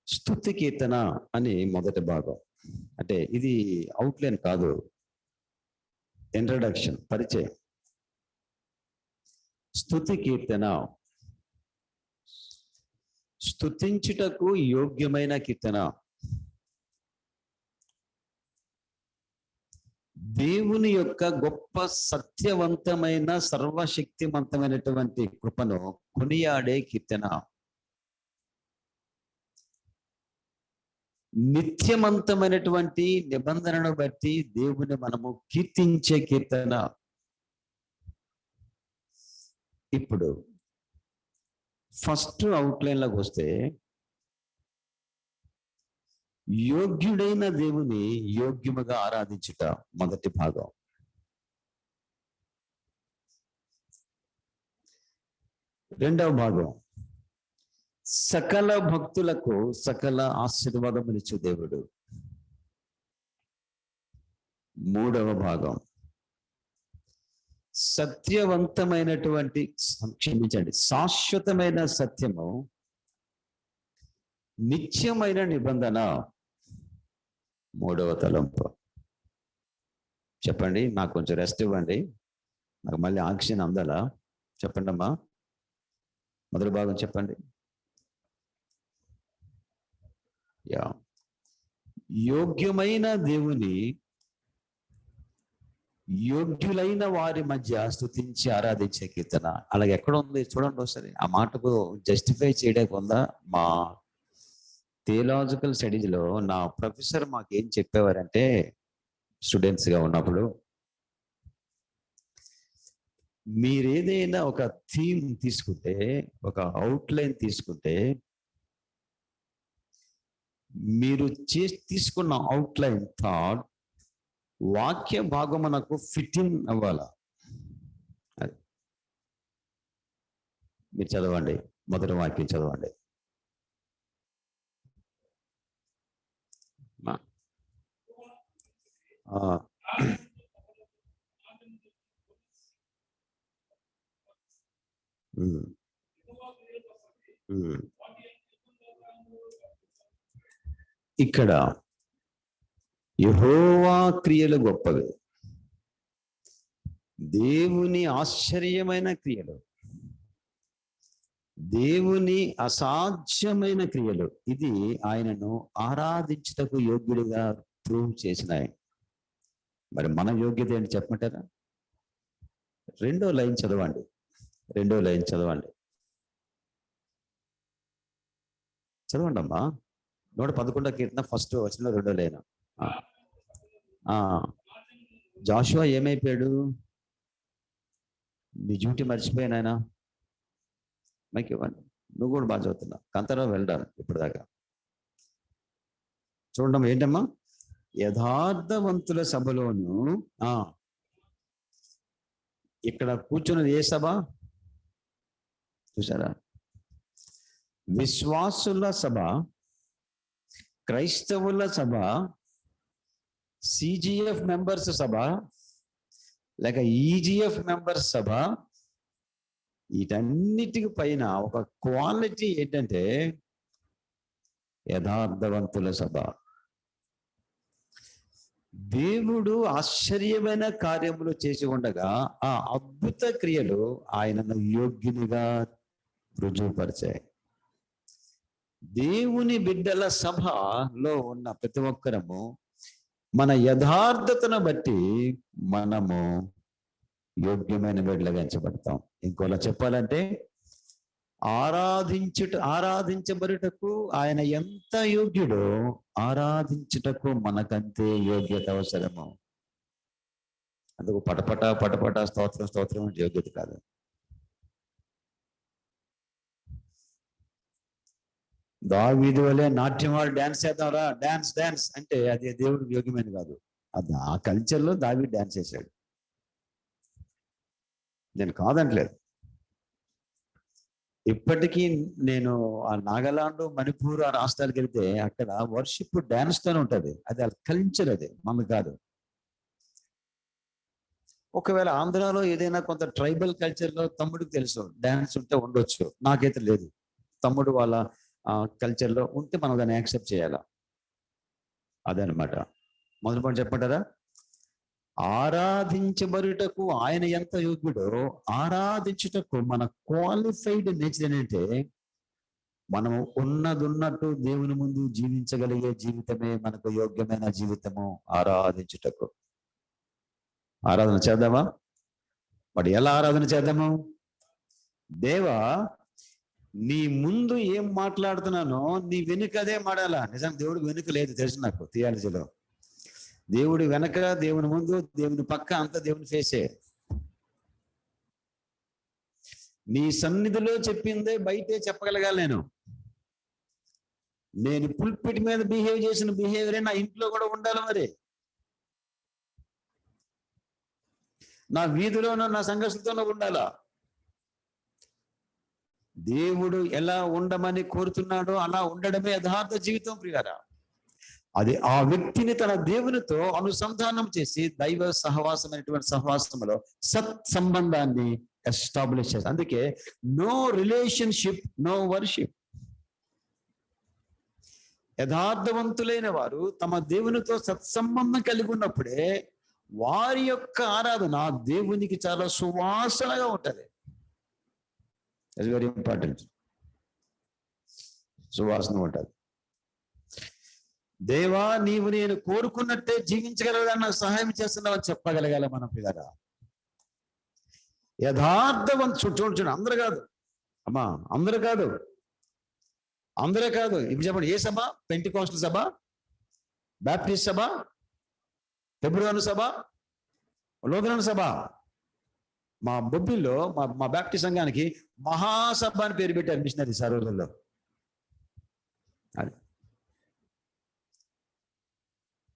Speaker 1: స్తుతి కీర్తన అని మొదటి భాగం. అంటే ఇది అవుట్లైన్ కాదు, ఇంట్రడక్షన్, పరిచయం. స్తుతి కీర్తన స్తుతించుటకు యోగ్యమైన కీర్తన. దేవుని యొక్క గొప్ప సత్యవంతమైన సర్వశక్తివంతమైనటువంటి కృపను కొనియాడే కీర్తన. నిత్యవంతమైనటువంటి నిబంధనను బట్టి దేవుని మనము కీర్తించే కీర్తన. ఇప్పుడు ఫస్ట్ అవుట్లైన్లోకి వస్తే, యోగ్యుడైన దేవుని యోగ్యముగా ఆరాధించుట మొదటి భాగం. రెండవ భాగం, సకల భక్తులకు సకల ఆశీర్వాదమునిచ్చు దేవుడు. మూడవ భాగం, సత్యవంతమైనటువంటి, క్షమించండి, శాశ్వతమైన సత్యము, నిత్యమైన నిబంధన. మూడవ తలంపు. చెప్పండి, నాకు కొంచెం రెస్ట్ ఇవ్వండి, నాకు మళ్ళీ ఆక్సిజన్ అందాలా? చెప్పండి అమ్మా. మొదటి భాగం చెప్పండి. యోగ్యమైన దేవుని యోగ్యులైన వారి మధ్య స్తుతించి ఆరాధించే కీర్తన. అలాగే ఎక్కడ ఉంది చూడండి ఒకసారి. ఆ మాటకు జస్టిఫై చేయడానికి ఉందా? మా థియలాజికల్ స్టడీస్లో నా ప్రొఫెసర్ మాకు ఏం చెప్పేవారంటే, స్టూడెంట్స్గా ఉన్నప్పుడు, మీరేదైనా ఒక థీమ్ తీసుకుంటే, ఒక అవుట్లైన్ తీసుకుంటే, మీరు తీసుకున్న అవుట్లైన్ థాట్ వాక్య భాగమునకు ఫిట్టింగ్ అవ్వాలా. అది మీరు చదవండి, మొదటి వాక్యం చదవండి. ఇక్కడ యెహోవా క్రియలు గొప్పవి, దేవుని ఆశ్చర్యమైన క్రియలు, దేవుని అసాధ్యమైన క్రియలు. ఇది ఆయనను ఆరాధించుటకు యోగ్యుడిగా ప్రూవ్ చేసినాయి. మరి మన యోగ్యత ఏంటి చెప్పమంటారా? రెండో లైన్ చదవండి. చదవండి అమ్మా. 111 కీర్తన ఫస్ట్ వచనంలో 2వ లైన్. జాషువా ఏమైపోయాడు? నీ డ్యూటీ మర్చిపోయాను ఆయన. మైక్ ఇవ్వండి. నువ్వు కూడా బాగా చదువుతున్నా. కంతరావు వెళ్ళాను ఇప్పటిదాకా. చూడడం ఏంటమ్మా? యథార్థవంతుల సభలోను. ఇక్కడ కూర్చున్నది ఏ సభ చూసారా? విశ్వాసుల సభ, క్రైస్తవుల సభ, సిజిఎఫ్ మెంబర్స్ సభ, లేక ఈజిఎఫ్ మెంబర్స్ సభ. వీటన్నిటికి పైన ఒక క్వాలిటీ ఏంటంటే యథార్థవంతుల సభ. దేవుడు ఆశ్చర్యమైన కార్యములు చేసి ఉండగా ఆ అద్భుత క్రియలు ఆయనను యోగ్యునిగా రుజువుపరిచాయి. దేవుని బిడ్డల సభలో ఉన్న ప్రతి ఒక్కరము మన యథార్థతను బట్టి మనము యోగ్యమైన బిడ్డలుగా ఎంచబడతాం. ఇంకోలా చెప్పాలంటే ఆరాధించబడుటకు ఆయన ఎంత యోగ్యుడో ఆరాధించుటకు మనకంతే యోగ్యత అవసరము. అందుకు పటపట స్తోత్రం అంటే యోగ్యత కాదు. దావీదు వలె నాట్యం వాడు డాన్స్ చేద్దాంరా, డాన్స్ అంటే అది దేవుడికి యోగ్యమైన కాదు. అది ఆ కల్చర్లో దావీదు డాన్స్ చేశాడు. నేను కాదంటలేదు. ఇప్పటికీ నేను ఆ నాగాలాండ్, మణిపూర్ ఆ రాష్ట్రాలకు వెళ్తే అక్కడ వర్షిప్ డాన్స్ తోనే ఉంటది. అది ఆ కల్చర్, అది మనకు కాదు. ఒకవేళ ఆంధ్రాలో ఏదైనా కొంత ట్రైబల్ కల్చర్లో తమ్ముడికి తెలుసు డాన్స్ ఉంటే ఉండొచ్చు, నాకైతే లేదు. తమ్ముడు వాళ్ళ కల్చర్లో ఉంటే మనం దాన్ని యాక్సెప్ట్ చేయాలా, అదనమాట. మొదటి పాయింట్ చెప్పంటారా? ఆరాధించబడుటకు ఆయన ఎంత యోగ్యుడో ఆరాధించుటకు మన క్వాలిఫైడ్ నేచర్ ఏంటంటే మనము ఉన్నట్టు దేవుని ముందు జీవించగలిగే జీవితమే మనకు యోగ్యమైన జీవితము. ఆరాధించుటకు ఆరాధన చేద్దామా? మరి ఎలా ఆరాధన చేద్దాము? దేవా, నీ ముందు ఏం మాట్లాడుతున్నానో నీ వెనుకదే మాడాలా. నిజానికి దేవుడికి వెనుక లేదు, తెలుసు నాకు థియాలజీలో. దేవుడి వెనక, దేవుని ముందు, దేవుని పక్క అంతా దేవుని ఫేసే. నీ సన్నిధిలో చెప్పిందే బయటే చెప్పగలగాలి. నేను పుల్పిట్ మీద బిహేవ్ చేసిన బిహేవియరే నా ఇంట్లో కూడా ఉండాలి. మరి నా వీధిలోనో నా సంఘర్షణతోనో ఉండాలా. దేవుడు ఎలా ఉండమని కోరుతున్నాడో అలా ఉండడమే యథార్థ జీవితం ప్రియారా. అది ఆ వ్యక్తిని తన దేవునితో అనుసంధానం చేసి దైవ సహవాసమైనటువంటి సహవాసంలో సత్ సంబంధాన్ని ఎస్టాబ్లిష్ చేస్తారు. అందుకే నో రిలేషన్షిప్, నో వర్షిప్. యథార్థవంతులైన వారు తమ దేవునితో సత్సంబంధం కలిగి ఉన్నప్పుడే వారి యొక్క ఆరాధన దేవునికి చాలా సువాసనగా ఉంటది. It's very important. సువాసన ఉంటుంది. దేవా, నీవు నేను కోరుకున్నట్టే జీవించగలగాలని నాకు సహాయం చేస్తున్నావు అని చెప్పగలగాలి మనం పిల్లరా. యథార్థవంతు చూడండి, అందరూ కాదు అమ్మా, అందరూ కాదు. ఇప్పుడు చెప్పండి, ఏ సభ? పెంటికోస్టల్ సభ, బాప్టిస్ట్ సభ, ఫిబ్రవరి సభ, లూథరన్ సభ. మా బొబ్బిల్లో మా బాప్టిస్ట్ సంఘానికి మహాసభ అని పేరు పెట్టారు మిషనరీ సర్వర్లలో. అది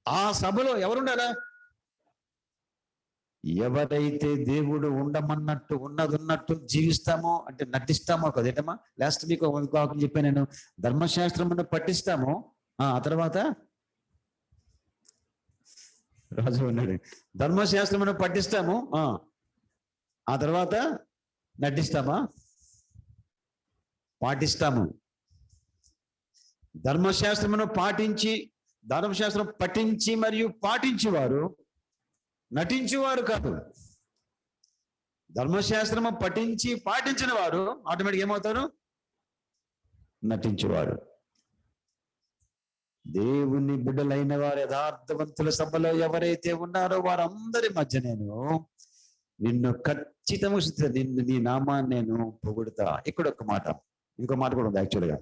Speaker 1: ఆ సభలో ఎవరుండాలా? ఎవరైతే దేవుడు ఉండమన్నట్టు ఉన్నట్టు జీవిస్తామో, అంటే నటిస్తామో కదేటమ్మా. లాస్ట్ వీక్ చెప్పాను నేను, ధర్మశాస్త్రమును పఠిస్తామో, ఆ తర్వాత రాజు ఉన్నాడు, ధర్మశాస్త్రమును పఠిస్తాము, ఆ తర్వాత నటిస్తామా? పాటిస్తాము. ధర్మశాస్త్రమును ధర్మశాస్త్రం పఠించి మరియు పాటించేవారు నటించేవారు కాదు. ధర్మశాస్త్రము పఠించి పాటించిన వారు ఆటోమేటిక్ ఏమవుతారు? నటించేవారు. దేవుని బిడ్డలైన వారు యథార్థవంతుల సభలో ఎవరైతే ఉన్నారో వారందరి మధ్య నేను నిన్ను ఖచ్చితంగా నీ నామాన్ని నేను పొగుడుతా. ఇక్కడ ఒక మాట, ఇంకో మాట కూడా ఉంది యాక్చువల్గా.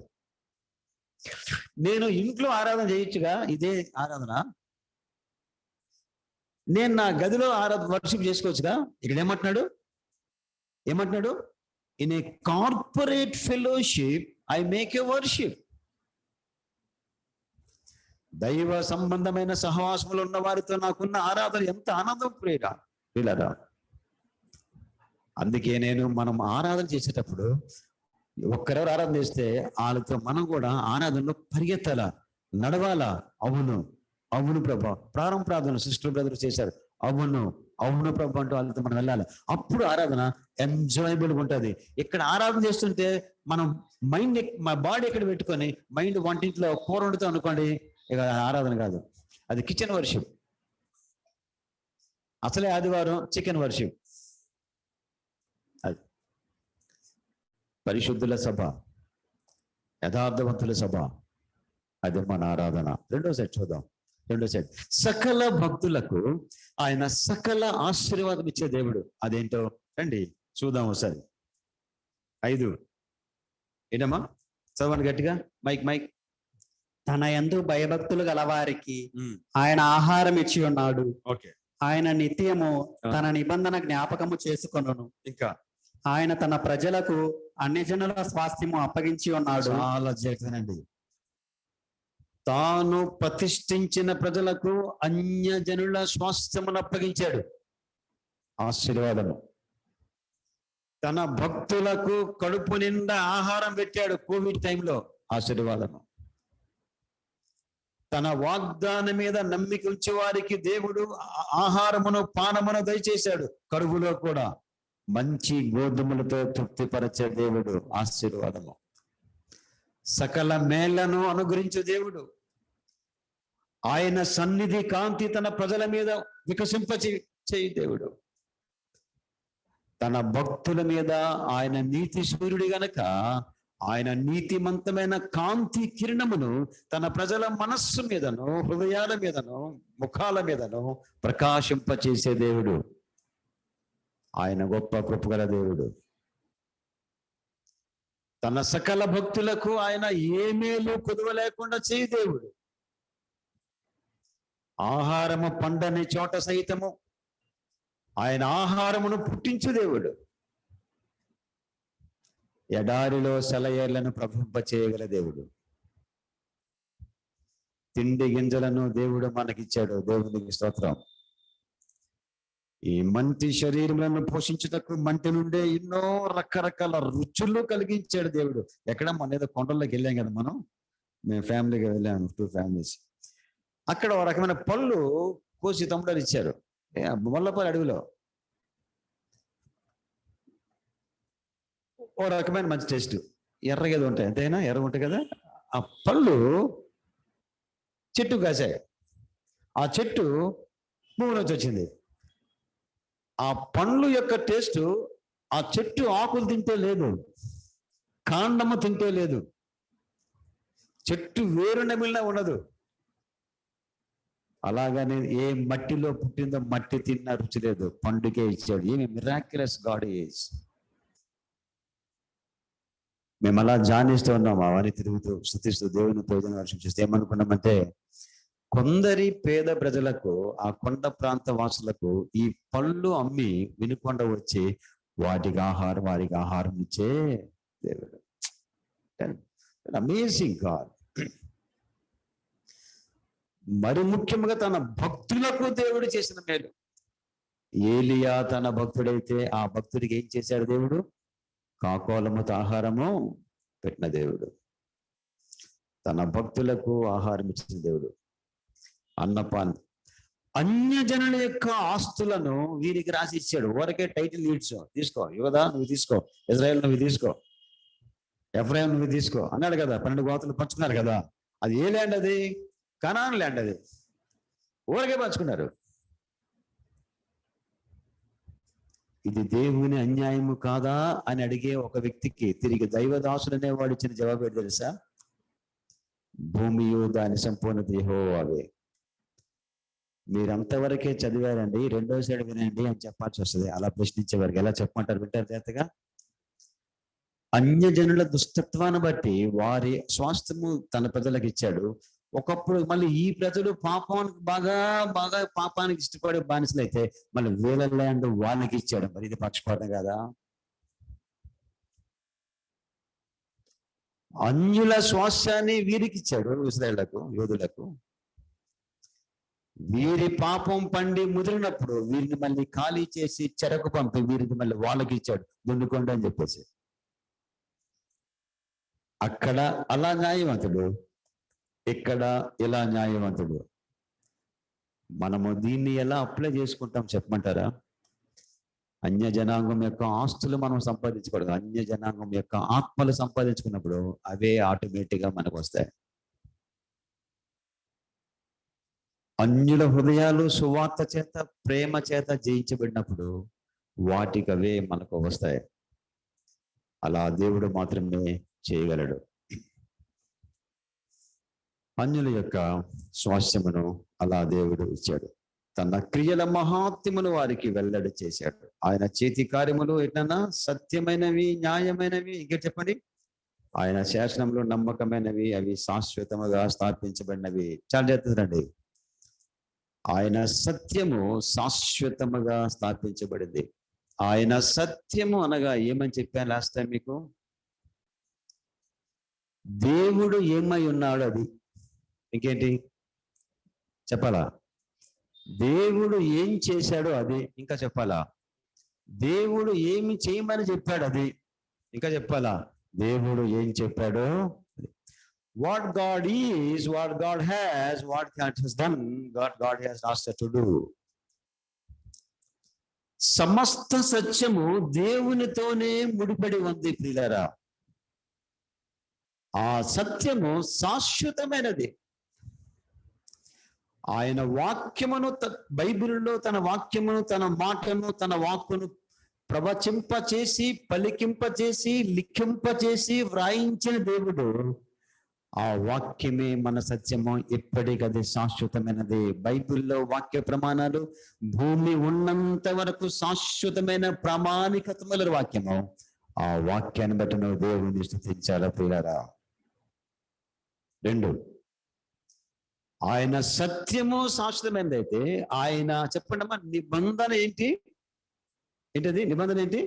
Speaker 1: నేను ఇంట్లో ఆరాధన చేయొచ్చుగా, ఇదే ఆరాధన. నేను నా గదిలో వర్షిప్ చేసుకోవచ్చుగా. ఇక్కడ ఏమంటున్నాడు? In a corporate fellowship I make a worship. దైవ సంబంధమైన సహవాసములు ఉన్న వారితో నాకున్న ఆరాధన ఎంత ఆనందం ప్రియులారా. అందుకే మనం ఆరాధన చేసేటప్పుడు ఒక్కరెవరు ఆరాధన చేస్తే వాళ్ళతో మనం కూడా ఆరాధనలో పరిగెత్తాలా, నడవాలా. అవును ప్రభా, ప్రారంభ ప్రార్థన సిస్టర్ బ్రదర్ చేశారు. అవును ప్రభా అంటూ వాళ్ళతో మనం వెళ్ళాలి. అప్పుడు ఆరాధన ఎంజాయబుల్గా ఉంటుంది. ఇక్కడ ఆరాధన చేస్తుంటే మనం మా బాడీ ఎక్కడ పెట్టుకొని మైండ్ వంటింట్లో కూర వండుతాం అనుకోండి, ఇక ఆరాధన కాదు, అది కిచెన్ వర్షిప్. అసలే ఆదివారం చికెన్ వర్షిప్. అది పరిశుద్ధుల సభ, యథార్థవంతుల సభ, అది మన ఆరాధన. రెండో సెట్ చూద్దాం. సకల భక్తులకు ఆయన సకల ఆశీర్వాదం ఇచ్చే దేవుడు. అదేంటో రండి చూద్దాం ఒకసారి. 5 ఏంటమ్మా, చదవండి గట్టిగా. మైక్.
Speaker 5: తన యందు భయభక్తులు గలవారికి ఆయన ఆహారం ఇచ్చి ఉన్నాడు.
Speaker 1: ఓకే.
Speaker 5: ఆయన నిత్యము తన నిబంధన జ్ఞాపకము చేసుకొనును.
Speaker 1: ఇంకా
Speaker 5: ఆయన తన ప్రజలకు అన్ని జనుల స్వాస్థ్యము అప్పగించి ఉన్నాడు.
Speaker 1: చాలా జాగ్రత్తనండి. తాను ప్రతిష్ఠించిన ప్రజలకు అన్యజనుల స్వాస్థ్యమును అప్పగించాడు. ఆశీర్వాదము. తన భక్తులకు కడుపు నిండా ఆహారం పెట్టాడు కోవిడ్ టైంలో. ఆశీర్వాదము. తన వాగ్దానం మీద నమ్మిక ఉంచే వారికి దేవుడు ఆహారమును పానమును దయచేశాడు. కరువులో కూడా మంచి గోధుమలతో తృప్తిపరచే దేవుడు. ఆశీర్వాదము. సకల మేళ్లను అనుగ్రహించే దేవుడు. ఆయన సన్నిధి కాంతి తన ప్రజల మీద వికసింపచేయి దేవుడు. తన భక్తుల మీద ఆయన నీతి సూర్యుడి గనక ఆయన నీతిమంతమైన కాంతి కిరణమును తన ప్రజల మనస్సు మీదను, హృదయాల మీదను, ముఖాల మీదను ప్రకాశింపచేసే దేవుడు. ఆయన గొప్ప కృపగల దేవుడు. తన సకల భక్తులకు ఆయన ఏ మేలు కొదువ లేకుండా చేయి దేవుడు. ఆహారము పండని చోట సైతము ఆయన ఆహారమును పుట్టించు దేవుడు. ఎడారిలో సెలయేళ్లను ప్రవహింపచేయగల దేవుడు. తిండి గింజలను దేవుడు మనకిచ్చాడు. దేవునికి స్తోత్రం. ఈ మంటి శరీరములను పోషించుటకు మంటి నుండే ఎన్నో రకరకాల రుచులు కలిగించాడు దేవుడు. ఎక్కడ మన ఏదో కొండల్లోకి వెళ్ళాం కదా మనం, మేము ఫ్యామిలీగా వెళ్ళాము, 2 ఫ్యామిలీస్. అక్కడ ఒక రకమైన పళ్ళు కోసి తమ్ముడు ఇచ్చారు మొల్లపల్లి అడవిలో. ఓ రకమైన మంచి టేస్ట్, ఎర్రగా ఏదో ఉంటాయి, అంతేనా? ఎర్రగా ఉంటాయి కదా. ఆ పళ్ళు చెట్టు కాసాయి. ఆ చెట్టు పువ్వు నుంచి వచ్చింది. ఆ పండ్లు యొక్క టేస్ట్ ఆ చెట్టు ఆకులు తింటే లేదు, కాండము తింటే లేదు, చెట్టు వేరు నమిలినా ఉండదు. అలాగనే ఏ మట్టిలో పుట్టిందో మట్టి తిన్న రుచి లేదు, పండుగే ఇచ్చాడు. ఏమి మిరాక్యులస్ గాడ్ ఈజ్. మేము అలా జానిస్తూ ఉన్నాం, అవన్నీ తిరుగుతూ స్తుతిస్తూ దేవుని భోజనం వర్షం చేస్తే ఏమనుకున్నామంటే, కొందరి పేద ప్రజలకు, ఆ కొండ ప్రాంత వాసులకు ఈ పళ్ళు అమ్మి వినుకొండ వచ్చి వారికి ఆహారం ఇచ్చే దేవుడు. Amazing God. మరి ముఖ్యంగా తన భక్తులకు దేవుడు చేసిన మేలు. ఏలియా తన భక్తుడైతే ఆ భక్తుడికి ఏం చేశాడు దేవుడు? కాకోలముతో ఆహారము పెట్టిన దేవుడు. తన భక్తులకు ఆహారం ఇచ్చిన దేవుడు. అన్నపాన్ అన్యజనుల యొక్క ఆస్తులను వీరికి రాసి ఇచ్చాడు. ఊరికే టైటిల్ లీడ్స్ తీసుకో, యువదా నువ్వు తీసుకో, ఇజ్రాయేల్ నువ్వు తీసుకో, ఎఫ్రాయిం నువ్వు తీసుకో అన్నాడు కదా. 12 గోత్రాలు పంచుకున్నారు కదా. అది ఏ ల్యాండ్? అది కనాన్ ల్యాండ్. అది ఊరికే పంచుకున్నారు. ఇది దేవుని అన్యాయము కాదా అని అడిగే ఒక వ్యక్తికి తిరిగి దైవదాసుడు అనేవాడు ఇచ్చిన జవాబు ఏంటి తెలుసా? భూమియు దాని సంపూర్ణత యెహోవావే. మీరంతవరకే చదివారండి, 2వ సైడ్ వినండి అని చెప్పాల్సి వస్తుంది. అలా ప్రశ్నించే వారికి ఎలా చెప్పమంటారు? వింటారు జాగ్రత్తగా. అన్యజనుల దుష్టత్వాన్ని బట్టి వారి స్వాస్థ్యము తన ప్రజలకు ఇచ్చాడు. ఒకప్పుడు మళ్ళీ ఈ ప్రజలు పాపానికి బాగా బాగా పాపానికి ఇష్టపడే బానిసలు అయితే మళ్ళీ వీళ్ళ ల్యాండ్ వాళ్ళకి ఇచ్చాడు. మరి ఇది పక్షపాతం కదా? అన్యుల స్వాస్థ్యాన్ని వీరికి ఇచ్చాడు, ఇశ్రాయేలులకు, యోధులకు. వీరి పాపం పండి ముదిరినప్పుడు వీరిని మళ్ళీ ఖాళీ చేసి చెరకు పంపి వీరికి మళ్ళీ వాళ్ళకి ఇచ్చాడు, దున్నుకోండి అని చెప్పేసి. అక్కడ అలా న్యాయవంతుడు, ఇక్కడ ఇలా న్యాయవంతుడు. మనము దీన్ని ఎలా అప్లై చేసుకుంటాం చెప్పమంటారా? అన్య జనాంగం యొక్క ఆస్తులు మనం సంపాదించకూడదు. అన్య జనాంగం యొక్క ఆత్మలు సంపాదించుకున్నప్పుడు అవే ఆటోమేటిక్గా మనకు వస్తాయి. అన్యుల హృదయాలు సువార్త చేత, ప్రేమ చేత జయించబడినప్పుడు వాటికి అవే మనకు వస్తాయి. అలా దేవుడు మాత్రమే చేయగలడు. అన్యుల యొక్క స్వాస్థ్యమును అలా దేవుడు ఇచ్చాడు. తన క్రియల మహాత్మ్యమును వారికి వెల్లడి చేశాడు. ఆయన చేతి కార్యములు ఎట్లన్నా సత్యమైనవి, న్యాయమైనవి. ఇంకా చెప్పండి, ఆయన శాసనంలో నమ్మకమైనవి, అవి శాశ్వతముగా స్థాపించబడినవి. చాలా చెప్తుందండి. ఆయన సత్యము శాశ్వతముగా స్థాపించబడింది. ఆయన సత్యము అనగా ఏమని చెప్పాను లాస్ట్ టైం మీకు? దేవుడు ఏమై ఉన్నాడు అది. ఇంకేంటి చెప్పాలా? దేవుడు ఏం చేశాడో అది ఇంకా చెప్పాలా? దేవుడు ఏమి చేయమని చెప్పాడు అది ఇంకా చెప్పాలా? దేవుడు ఏం చెప్పాడో. What God is, what God has, what God has done, God has asked us to do. సమస్త సత్యము దేవునితోనే ముడిపడి ఉంది ప్రియులారా. ఆ సత్యము శాశ్వతమైనది. ఆయన వాక్యమును, బైబిల్లో తన వాక్యమును, తన మాటను, తన వాక్కును ప్రవచింపచేసి, పలికింపచేసి, లిఖింపచేసి వ్రాయించిన దేవుడు. ఆ వాక్యమే మన సత్యము, ఎప్పటికది శాశ్వతమైనది. బైబిల్లో వాక్య ప్రమాణాలు భూమి ఉన్నంత వరకు శాశ్వతమైన ప్రామాణికతముల వాక్యము. ఆ వాక్యాన్ని బట్టి నువ్వు దేవుని స్తుతించాలా ప్రియులారా. 2, ఆయన సత్యము శాశ్వతమైనది అయితే ఆయన, చెప్పండి అమ్మా, నిబంధన ఏంటి? ఏంటది నిబంధన? ఏంటి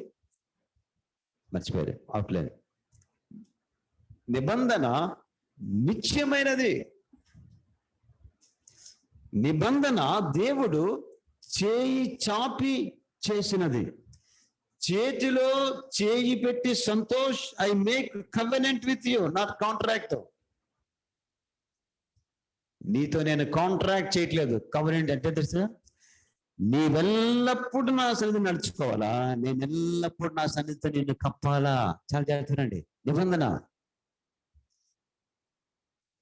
Speaker 1: మర్చిపోయారు, ఆఫ్లైన్. నిబంధన నిత్యమైనది. నిబంధన దేవుడు చేయి చాపి చేసినది. చేతిలో చేయి పెట్టి, Santosh, I make covenant with you, not contract. నీతో నేను కాంట్రాక్ట్ చేయట్లేదు. కవెనెంట్ అంటే తెలుసా? నీవెల్లప్పుడు నా సన్నిధి నడుచుకోవాలా, నేను ఎల్లప్పుడు నా సన్నిధితో నిన్ను కప్పాలా. చాలా జాగ్రత్తనండి. నిబంధన.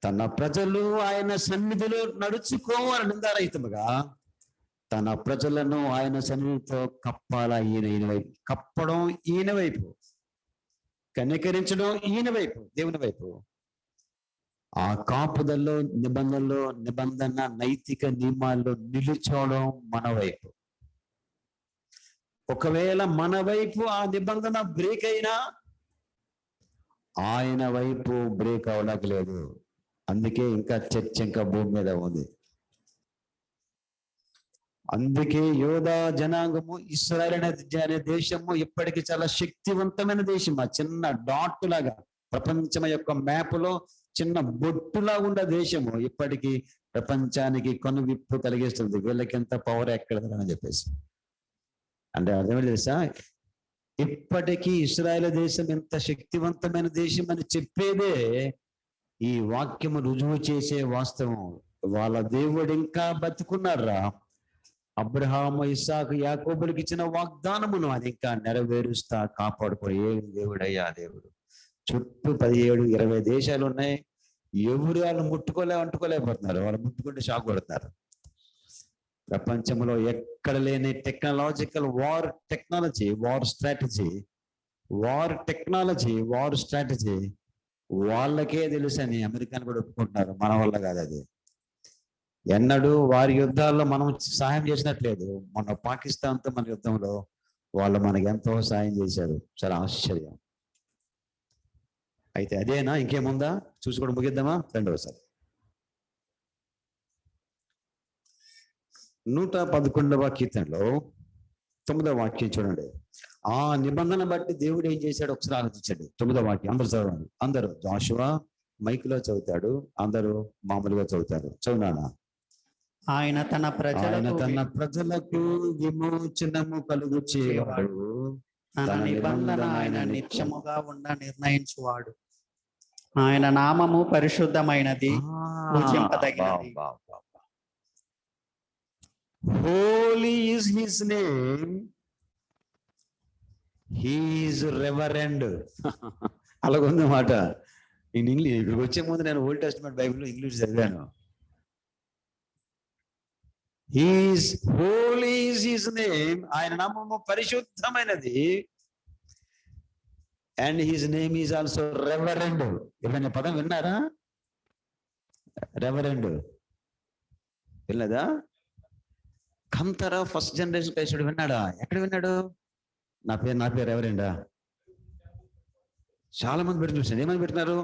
Speaker 1: తన ప్రజలు ఆయన సన్నిధిలో నడుచుకోవాలి నిందారహితముగా. తన ప్రజలను ఆయన సన్నిధితో కప్పాలా. ఈయన వైపు కప్పడం, ఈయన వైపు కనికరించడం, ఈయన వైపు, దేవుని వైపు. ఆ కాపుదల్లో, నిబంధనలో, నిబంధన నైతిక నియమాల్లో నిలుచోవడం మన వైపు. ఒకవేళ మన వైపు ఆ నిబంధన బ్రేక్ అయినా ఆయన వైపు బ్రేక్ అవ్వలేదు. అందుకే ఇంకా చర్చ ఇంకా భూమి మీద ఉంది. అందుకే యోధా జనాంగము, ఇశ్రాయేలు అనే దేశము ఇప్పటికీ చాలా శక్తివంతమైన దేశం. ఆ చిన్న డాట్ లాగా ప్రపంచం యొక్క మ్యాప్లో చిన్న బొట్టులా ఉన్న దేశము ఇప్పటికీ ప్రపంచానికి కనువిప్పు కలిగిస్తుంది. వీళ్ళకి ఎంత పవర్ ఎక్కడదని చెప్పేసి. అంటే అర్థమే తెలుసా? ఇప్పటికీ ఇశ్రాయేలు దేశం ఎంత శక్తివంతమైన దేశం అని చెప్పేదే ఈ వాక్యము రుజువు చేసే వాస్తవం. వాళ్ళ దేవుడు ఇంకా బతుకున్నారా? అబ్రహాము, ఇస్సాకు, యాకోబులకు ఇచ్చిన వాగ్దానమును అది ఇంకా నెరవేరుస్తా కాపాడుకో. ఏం దేవుడయ్యా దేవుడు. చుట్టూ 17, 20 దేశాలు ఉన్నాయి. ఎవరు వాళ్ళు అంటుకోలేకపోతున్నారు. వాళ్ళు ముట్టుకుంటే షాక్ కొడుతున్నారు. ప్రపంచంలో ఎక్కడ లేని technological war technology, war strategy వాళ్ళకే తెలుసని అమెరికాను కూడా ఒప్పుకుంటున్నారు. మన వల్ల కాదు అది. ఎన్నడూ వారి యుద్ధాల్లో మనం సహాయం చేసినట్లేదు. మన పాకిస్తాన్తో మన యుద్ధంలో వాళ్ళు మనకి ఎంతో సాయం చేశారు. చాలా ఆశ్చర్యం. అయితే అదేనా, ఇంకేముందా చూసుకోవడం ముగిద్దామా? రెండవసారి 111వ కీర్తనలో 9వ వాక్యం చూడండి. ఆ నిబంధన బట్టి దేవుడు ఏం చేశాడు ఒకసారి ఆలోచించండి. 9వ వాక్యం అందరూ చదవండి. అందరూ జాషువా మైకులో చదువుతాడు, అందరూ మామూలుగా చదువుతారు. చదువునా?
Speaker 5: ఆయన తన
Speaker 1: తన ప్రజలకు విమోచనము కలుగు చేయవాడు,
Speaker 5: తన నిబంధన ఆయన నిత్యముగా నిర్ణయించువాడు. ఆయన నామము పరిశుద్ధమైనది, పూజింపదగినది.
Speaker 1: Holy is his name, he is reverend. అలాగుంది మాట. ఇంగ్లీష్ ఇక్కడికి వచ్చే ముందు నేను ఓల్డ్ టెస్టిమెంట్ బైబిల్ ఇంగ్లీష్ చదివాను. His holy is his name, ఆయన నామము పరిశుద్ధమైనది, and his name is also reverend. ఏమైనా పదం విన్నారా? రెవరెండ్ వినలేదా? కంతర ఫస్ట్ జనరేషన్ క్రైస్తవుడు విన్నాడా? ఎక్కడ విన్నాడు? నా పేరు రెవరెండా? చాలా మంది పెట్టి చూసాను. ఏమని పెట్టినారు?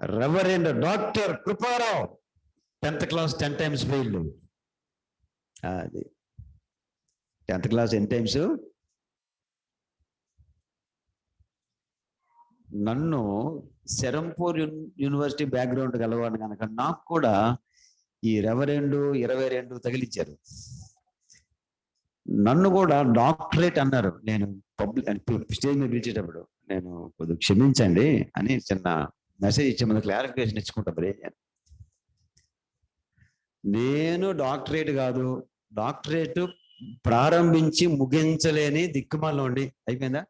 Speaker 1: Reverend doctor Krupa Rao, 10th class 10 times failed. అది 10th క్లాస్ ఎన్ని టైమ్స్? నన్ను సెరంపూర్ యూనివర్సిటీ బ్యాక్గ్రౌండ్ కలవాడు కనుక నాకు కూడా ఈ రెవరెండు 22 తగిలిచ్చారు. నన్ను కూడా డాక్టరేట్ అన్నారు. నేను పబ్లిక్ స్టేజ్ మీద పిలిచేటప్పుడు నేను కొద్దిగా క్షమించండి అని చిన్న మెసేజ్ ఇచ్చే ముందు క్లారిఫికేషన్ ఇచ్చుకుంటా. మరి నేను డాక్టరేట్ కాదు, డాక్టరేట్ ప్రారంభించి ముగించలేని దిక్కుమాలలో ఉండి అయిపోయిందా?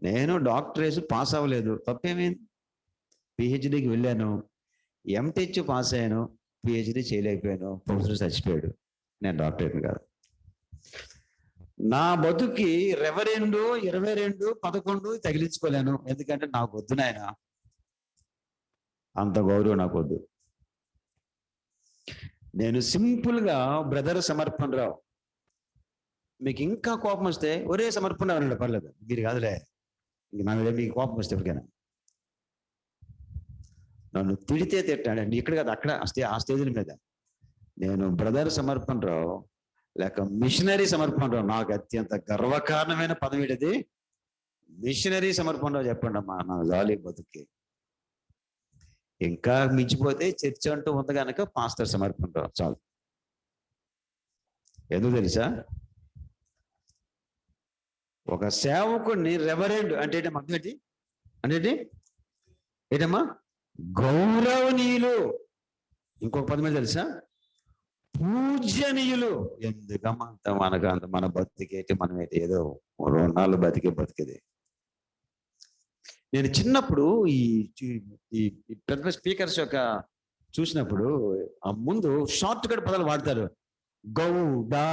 Speaker 1: నేను డాక్టరేట్ పాస్ అవ్వలేదు, తప్పేమైంది? పిహెచ్డికి వెళ్ళాను, ఎంటెచ్ పాస్ అయ్యాను, పిహెచ్డి చేయలేకపోయాను, ప్రొఫెసర్ చచ్చిపోయాడు. నేను డాక్టరేట్ కాదు. నా బతుకి రెవరెండు 22 11 తగిలించుకోలేను. ఎందుకంటే నాకు వద్దు నాయన, అంత గౌరవం నాకు వద్దు. నేను సింపుల్ గా బ్రదర్ సమర్పణ రావు. మీకు ఇంకా కోపం వస్తే ఒరే సమర్పణ రావు పర్లేదు, మీరు కాదులే. ఇంక నా మీద మీకు కోపం వస్తే ఎవరికైనా నన్ను తిడితే తిట్టాడండి, ఇక్కడ కాదు అక్కడ ఆ స్టేజ్ల మీద నేను బ్రదర్ సమర్పణ రావు లేక మిషనరీ సమర్పణ రావు. నాకు అత్యంత గర్వకారణమైన పదం ఏంటిది? మిషనరీ సమర్పణ రావు. చెప్పండి అమ్మా, నా జాలి బతుకి. ఇంకా మించిపోతే చర్చ్ అంటూ ఉంది కనుక పాస్టర్ సమర్పణ రావు చాలు. ఎందుకు తెలుసా? ఒక సేవకుడిని రెవరెండ్ అంటే ఏంటమ్మా? అర్థం ఏంటి? అంటే ఏంటమ్మా? గౌరవనీయులు. ఇంకొక పదమే తెలుసా? పూజనీయులు. ఎందుకమ్మా మనకు అంత మన బతికేటి, మనం ఏంటి ఏదో 2 నాళ్ళు బతికేది. నేను చిన్నప్పుడు ఈ పెద్ద స్పీకర్స్ యొక్క చూసినప్పుడు ఆ ముందు షార్ట్ కట్ పదాలు వాడతారు. గౌడా,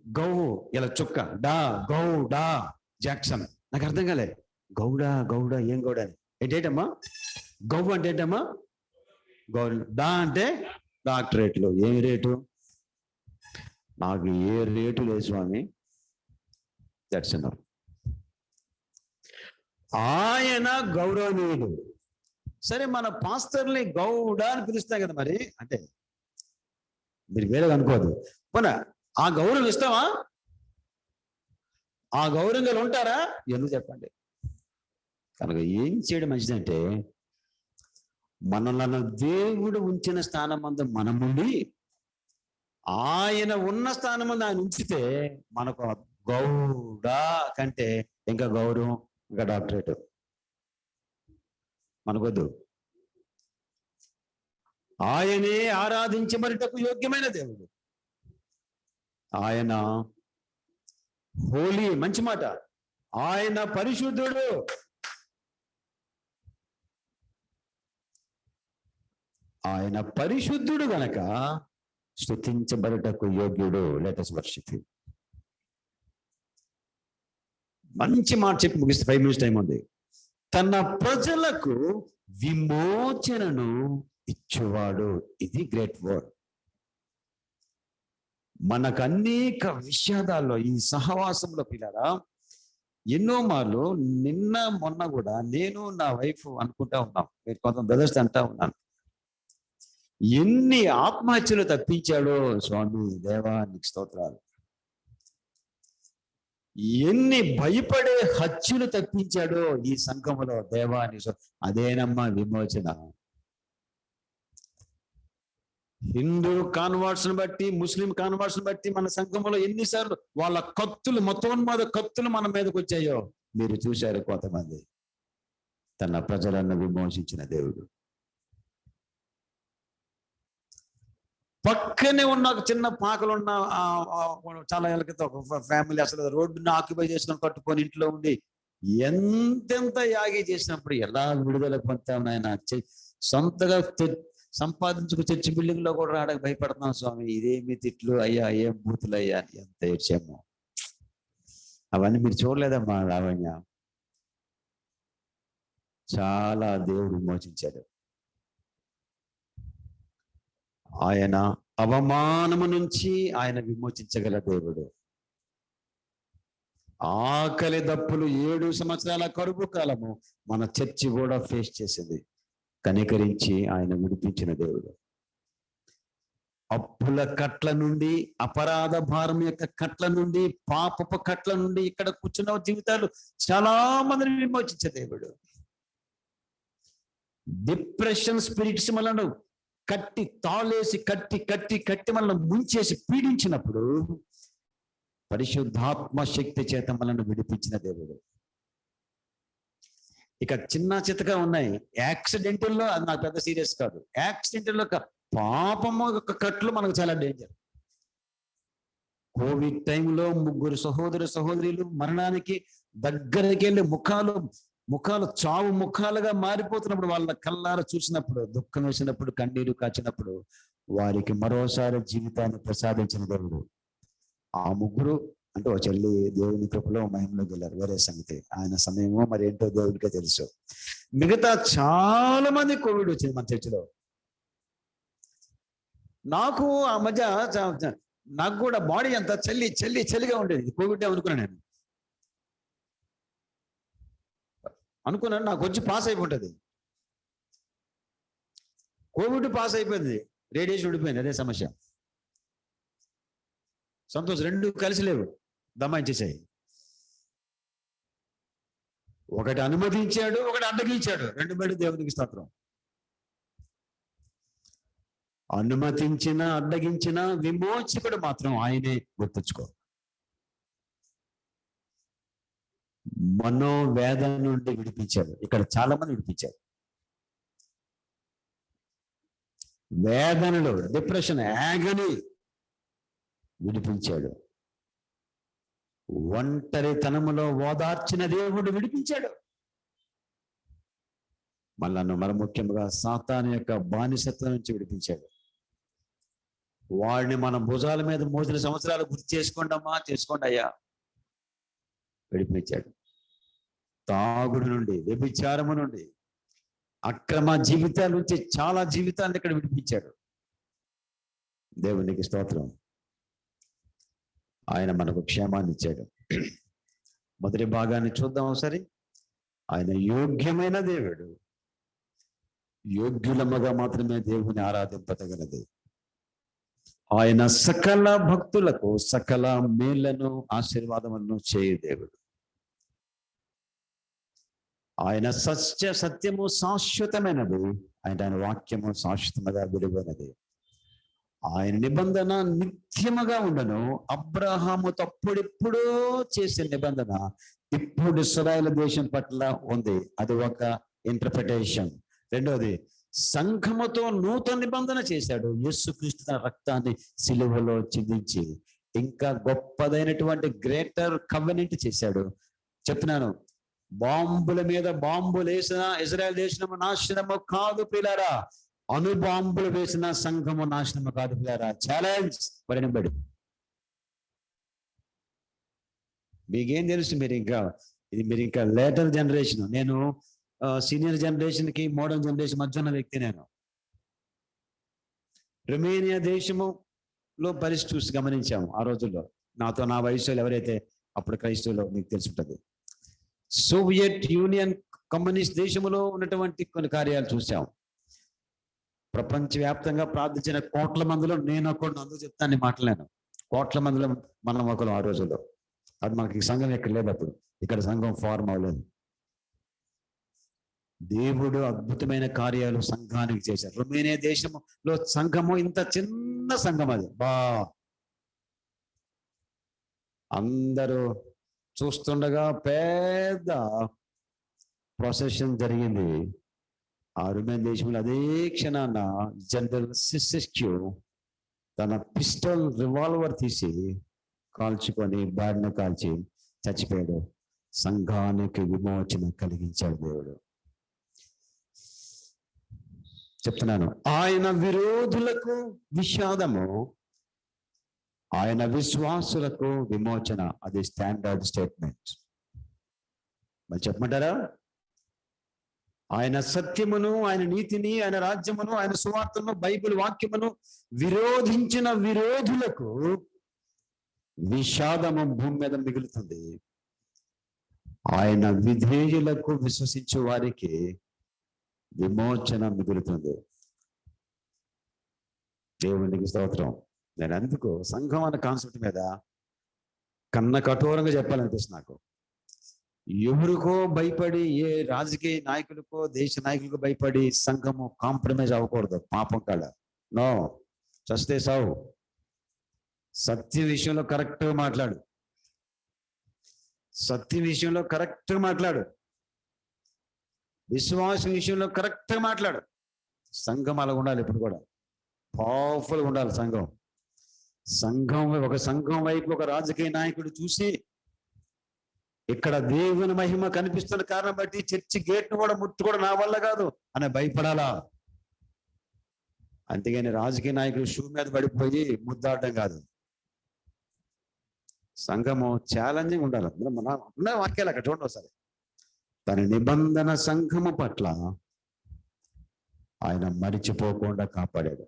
Speaker 1: గౌ ఇలా చుక్క, డా గౌ డా జాక్సన్. నాకు అర్థం కాలే. గౌడా గౌడా ఏం గౌడా అని ఏంటమ్మా? గౌ అంటే ఏంటమ్మా? గౌ. డా అంటే డాక్టరేట్లు. ఏమి రేటు? నాకు ఏ రేటు లేదు స్వామి. దర్శనం. ఆయన గౌరవనీయుడు. సరే, మన పాస్టర్ని గౌడ అని పిలుస్తాం కదా, మరి అంటే మీరు వేరేగా అనుకోదు. పోనా ఆ గౌరవం ఇస్తావా? ఆ గౌరవంగా ఉంటారా? ఎందుకు చెప్పండి. కనుక ఏం చేయడం మంచిదంటే, మనల్ని దేవుడు ఉంచిన స్థానం అందు మనముండి ఆయన ఉన్న స్థానం అందు ఆయన ఉంచితే మనకు గౌడ కంటే ఇంకా గౌరవం, ఇంకా డాక్టరేట్ మనకొద్దు. ఆయనే ఆరాధించబడుటకు యోగ్యమైన దేవుడు. ఆయన హోలీ. మంచి మాట. ఆయన పరిశుద్ధుడు. ఆయన పరిశుద్ధుడు గనక స్తుతించబడుటకు యోగ్యుడు. Let us worship him. మంచి మాట చెప్పి ముగిస్తే 5 minutes టైం ఉంది. తన ప్రజలకు విమోచనను ఇచ్చేవాడు. ఇది గ్రేట్ వర్డ్. మనకు అనేక విషయాల్లో ఈ సహవాసంలో పిల్లరా ఎన్నో మార్లు నిన్న మొన్న కూడా నేను నా వైఫ్ అనుకుంటా ఉన్నాం, మీరు కొంత బ్రదర్స్ అంటా ఉన్నాను, ఎన్ని ఆత్మహత్యలు తప్పించాడో స్వామి దేవా నీకు స్తోత్రాలు, ఎన్ని భయపడే హత్యలు తప్పించాడో ఈ సంఘములో దేవా నీకు అదేనమ్మా విమోచన. హిందూ కాన్వర్ట్స్ బట్టి, ముస్లిం కాన్వర్ట్స్ బట్టి మన సంఘంలో ఎన్నిసార్లు వాళ్ళ కత్తులు, మతోన్మాద కత్తులు మన మీదకి వచ్చాయో మీరు చూశారు. కొంతమంది తన ప్రజలను విమోచించిన దేవుడు. పక్కనే ఉన్న ఒక చిన్న పాకలు ఉన్న చాలా ఏళ్ళ క్రితం ఒక ఫ్యామిలీ అసలు రోడ్డుని ఆక్యుపై చేసుకొని కట్టుకొని ఇంట్లో ఉండి ఎంతెంత యాగి చేసినప్పుడు ఎలా విడుదల పొందుతాం నాయన. సొంతగా సంపాదించుకు చర్చి బిల్డింగ్ లో కూడా రావడానికి భయపడుతున్నాం స్వామి, ఇదేమి తిట్లు అయ్యా, ఏం బూతులు అయ్యా అని ఎంత ఏడ్చాము. అవన్నీ మీరు చూడలేదమ్మా లావణ్య. చాలా దేవుడు విమోచించాడు. ఆయన అవమానము నుంచి ఆయన విమోచించగల దేవుడు. ఆకలి దప్పులు 7 సంవత్సరాల కరువు కాలము మన చర్చి కూడా ఫేస్ చేసింది. కనికరించి ఆయన విడిపించిన దేవుడు. అప్పుల కట్ల నుండి, అపరాధ భారం యొక్క కట్ల నుండి, పాపపు కట్ల నుండి ఇక్కడ కూర్చున్న జీవితాలు చాలా మందిని విమోచించే దేవుడు. డిప్రెషన్ స్పిరిట్స్ మనను కట్టి తాళేసి కట్టి మనల్ని ముంచేసి పీడించినప్పుడు పరిశుద్ధాత్మ శక్తి చేత మనల్ని విడిపించిన దేవుడు. ఇక చిన్న చితగా ఉన్నాయి. యాక్సిడెంటల్లో అది నాకు పెద్ద సీరియస్ కాదు. యాక్సిడెంటల్లో పాపము యొక్క కట్లు మనకు చాలా డేంజర్. కోవిడ్ టైంలో 3 సహోదరులు మరణానికి దగ్గరికి వెళ్ళి ముఖాలు చావు ముఖాలుగా మారిపోతున్నప్పుడు, వాళ్ళ కళ్ళారా చూసినప్పుడు, దుఃఖం వేసినప్పుడు, కన్నీరు కాచినప్పుడు వారికి మరోసారి జీవితాన్ని ప్రసాదించిన దేవుడు. ఆ 3 అంటే ఓ చెల్లి దేవుని కృపలో మహిమలోకి వెళ్ళారు, వేరే సంగతి. ఆయన సమయమో మరి ఏంటో దేవుడికే తెలుసు. మిగతా చాలా మంది కోవిడ్ వచ్చింది మన చర్చిలో. నాకు ఆ మధ్య నాకు కూడా బాడీ అంతా చలిగా ఉండేది. కోవిడ్ అనుకున్నాను, నాకు వచ్చి పాస్ అయిపోతుంది. కోవిడ్ పాస్ అయిపోయింది, రేడియేషన్ ఉండిపోయింది, అదే సమస్య. సంతోష్ 2 కలిసి లేవు, దమాయించేసాయి. ఒకటి అనుమతించాడు, ఒకటి అడ్డగించాడు. 2 బయట దేవునికి స్తోత్రం. అనుమతించిన, అడ్డగించిన విమోచకుడు మాత్రం ఆయనే, గుర్తుంచుకో. మనోవేదన నుండి విడిపించాడు. ఇక్కడ చాలా మంది విడిపించారు. వేదనలో, డిప్రెషన్, యాగని విడిపించాడు. ఒంటరితనములో ఓదార్చిన దేవుడు విడిపించాడు. మరి ముఖ్యంగా సాతాను యొక్క బానిసత్వం నుంచి విడిపించాడు. వాడిని మన భుజాల మీద మోసిన సంవత్సరాలు గుర్తు చేసుకోండి అయ్యా, విడిపించాడు. తాగుడు నుండి, వ్యభిచారము నుండి, అక్రమ జీవితాల నుంచి చాలా జీవితాలను ఇక్కడ విడిపించాడు. దేవునికి స్తోత్రం. ఆయన మనకు క్షేమాన్ని ఇచ్చాడు. మొదటి భాగాన్ని చూద్దాం ఒకసారి. ఆయన యోగ్యమైన దేవుడు. యోగ్యులమ్మగా మాత్రమే దేవుని ఆరాధింపదగినది. ఆయన సకల భక్తులకు సకల మేళ్లను, ఆశీర్వాదములను చేయు దేవుడు. ఆయన సత్యము శాశ్వతమైనది. ఆయన వాక్యము శాశ్వతముగా విలువైనది. ఆయన నిబంధన నిత్యముగా ఉండను. అబ్రహాముతో అప్పుడెప్పుడో చేసే నిబంధన ఇప్పుడు ఇశ్రాయేలు దేశం పట్ల ఉంది. అది ఒక ఇంటర్ప్రిటేషన్. రెండోది, సంఘముతో నూతన నిబంధన చేశాడు. యేసుక్రీస్తు తన రక్తాన్ని సిలువలో చిందించి ఇంకా గొప్పదైనటువంటి గ్రేటర్ కవెనెంట్ చేశాడు. చెప్తున్నాను, బాంబుల మీద బాంబులు వేసిన ఇజ్రాయెల్ దేశము నాశనము కాదు పిల్లారా, అణుబాంబులు వేసిన సంఘము నాశనము కాదు పిల్లారా. ఛాలెంజ్ పడినబడి. మీకేం తెలుసు? మీరు ఇంకా లేటర్ జనరేషన్. నేను సీనియర్ జనరేషన్ కి మోడర్న్ జనరేషన్ మధ్య ఉన్న వ్యక్తి. నేను రొమేనియా దేశములో పరిస్థితి చూసి గమనించాము ఆ రోజుల్లో. నా వయసులో ఎవరైతే అప్పుడు క్రైస్తవులో మీకు తెలుసుంటది. సోవియట్ యూనియన్ కమ్యూనిస్ట్ దేశంలో ఉన్నటువంటి కొన్ని కార్యాలు చూసాం. ప్రపంచవ్యాప్తంగా ప్రార్థించిన కోట్ల మందిలో నేను ఒకడు, అందుకు చెప్తాను ఈ మాటలు. నేను కోట్ల మందిలో మనం ఒకరు ఆ రోజుల్లో. అది మనకి సంఘం ఎక్కడ లేదు అప్పుడు, ఇక్కడ సంఘం ఫార్మ్ అవ్వలేదు. దేవుడు అద్భుతమైన కార్యాలు సంఘానికి చేశారు. రొమేనియా దేశంలో సంఘము ఇంత చిన్న సంఘం, అది అందరూ చూస్తుండగా పెద్ద ప్రొసెషన్ జరిగింది. ఆ రొమేనియా దేశంలో అదే క్షణాన జనరల్ సిస్క్యూ తన పిస్టల్ రివాల్వర్ తీసి కాల్చుకొని బారిన కాల్చి చచ్చిపోయాడు. సంఘానికి విమోచన కలిగించాడు దేవుడు. చెప్తున్నాను, ఆయన విరోధులకు విషాదము, ఆయన విశ్వాసులకు విమోచన. అది స్టాండర్డ్ స్టేట్మెంట్. మరి చెప్పమంటారా? ఆయన సత్యమును, ఆయన నీతిని, ఆయన రాజ్యమును, ఆయన సువార్తను, బైబిల్ వాక్యమును విరోధించిన విరోధులకు విషాదము భూమి మీద మిగులుతుంది. ఆయన విధేయులకు, విశ్వసించే వారికి విమోచన మిగులుతుంది. దేవునికి స్తోత్రం. నేను అందుకు సంఘం అనే కాన్సెప్ట్ మీద కన్న కఠోరంగా చెప్పాలనిపిస్తుంది నాకు. ఎవరికో భయపడి, ఏ రాజకీయ నాయకులకో దేశ నాయకులకు భయపడి సంఘము కాంప్రమైజ్ అవ్వకూడదు. పాపం కాడ నో, చస్తే సావు. సత్య విషయంలో కరెక్ట్గా మాట్లాడు, సత్య విషయంలో కరెక్ట్గా మాట్లాడు, విశ్వాసం విషయంలో కరెక్ట్గా మాట్లాడు. సంఘం అలా ఉండాలి. ఇప్పుడు కూడా పవర్ఫుల్గా ఉండాలి సంఘం. ఒక సంఘం వైపు ఒక రాజకీయ నాయకుడు చూసి, ఇక్కడ దేవుని మహిమ కనిపిస్తున్న కారణం బట్టి చర్చి గేట్ను కూడా ముట్టుకోవడం నా వల్ల కాదు అని భయపడాలా. అంతేగాని రాజకీయ నాయకుడు షూ మీద పడిపోయి ముద్దాడడం కాదు. సంఘము ఛాలెంజింగ్ ఉండాలి. ఉన్న వాక్యాలు అక్కడ చూడండి ఒకసారి. తన నిబంధన సంఘము పట్ల ఆయన మరిచిపోకుండా కాపాడాడు.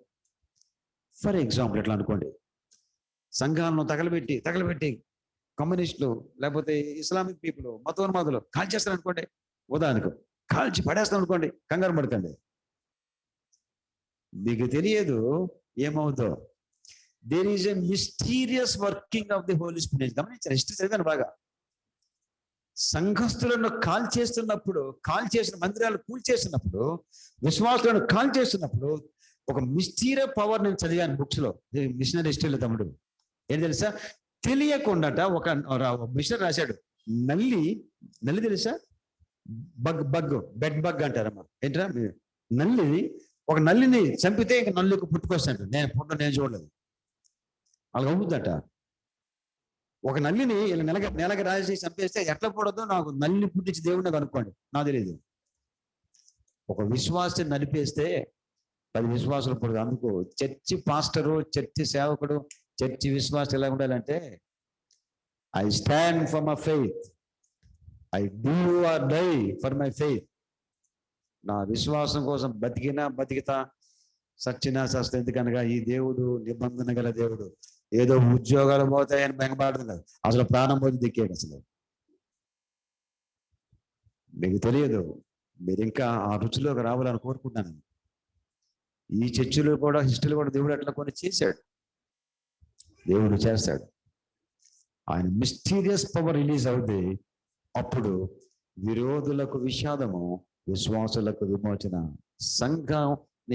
Speaker 1: ఫర్ ఎగ్జాంపుల్ ఎట్లా అనుకోండి, సంఘాలను తగలబెట్టి కమ్యూనిస్టులు లేకపోతే ఇస్లామిక్ పీపుల్, మతోన్మాదులు కాల్ చేస్తారు అనుకోండి, ఉదాహరణకు కాల్చి పడేస్తాను అనుకోండి, కంగారు పడకండి. మీకు తెలియదు ఏమవుతుందో. There is a mysterious working of the holy spirit. గమనించారు? హిస్టరీ చదివాను బాగా. సంఘస్థులను కాల్ చేసిన మందిరాలు కూల్చేసినప్పుడు, విశ్వాసులను కాల్ చేస్తున్నప్పుడు ఒక మిస్టీరియస్ పవర్ నేను చదివాను బుక్స్ లో, మిషనరీ హిస్టరీలో. తమ్ముడు ఏం తెలుసా? తెలియకుండాట ఒక మిషనరీ రాశాడు, నల్లి తెలుసా? Bed bug అంటారమ్మా. ఏంటరా ఒక నల్లిని చంపితే ఇంక నల్లికి పుట్టుకొస్తాడు. నేను చూడలేదు. అలా అవుతుందట. ఒక నల్లిని నెలకి రాసి చంపేస్తే ఎట్లా కూడదో నాకు నల్లిని పుట్టించి దేవుడిని కనుక్కోండి, నాకు తెలియదు. ఒక విశ్వాసం నలిపేస్తే 10 విశ్వాసులు పుడదు. అందుకు చర్చి పాస్టరు, చర్చి సేవకుడు, చర్చి విశ్వాసం ఎలా ఉండాలంటే, I stand for my faith, I do or die for my faith. నా విశ్వాసం కోసం బతికితా, సచ్చినా సస్తే. ఎందుకనగా ఈ దేవుడు నిబంధన గల దేవుడు. ఏదో ఉద్యోగాలు పోతాయని బెంగపడదు కదా, అసలు ప్రాణం పోతే దిక్కేడు. అసలు మీకు తెలియదు. మీరు ఇంకా ఆ రుచిలోకి రావాలని కోరుకుంటున్నాను. ఈ చర్చిలో కూడా, హిస్టరీలో కూడా దేవుడు అట్లా కొన్ని చేశాడు. దేవుడు చేస్తాడు. ఆయన మిస్టీరియస్ పవర్ రిలీజ్ అవుతుంది. అప్పుడు విరోధులకు విషాదము, విశ్వాసులకు విమోచన. సంఘం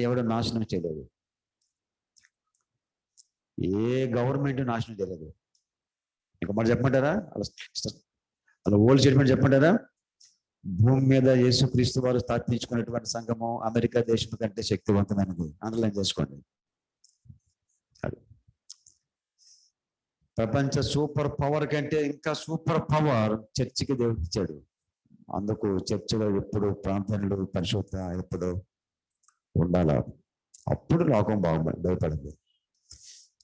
Speaker 1: ఎవడు నాశనం చేయలేదు. ఏ గవర్నమెంట్ నాశనం చేయలేదు. ఇంకా మరి చెప్పమంటారా? అలా ఓల్డ్ స్టేట్మెంట్ చెప్పమంటారా? భూమి మీద యేసుక్రీస్తు వారు స్థాపించుకున్నటువంటి సంఘము అమెరికా దేశం కంటే శక్తివంతమైనది. అండర్లైన్ చేసుకోండి. ప్రపంచ సూపర్ పవర్ కంటే ఇంకా సూపర్ పవర్ చర్చికి దేవుడు ఇచ్చాడు. అందుకు చర్చిలో ఎప్పుడు ప్రార్థనలు, పరిశుద్ధ ఎప్పుడు ఉండాల. అప్పుడు లోకం భయపడింది.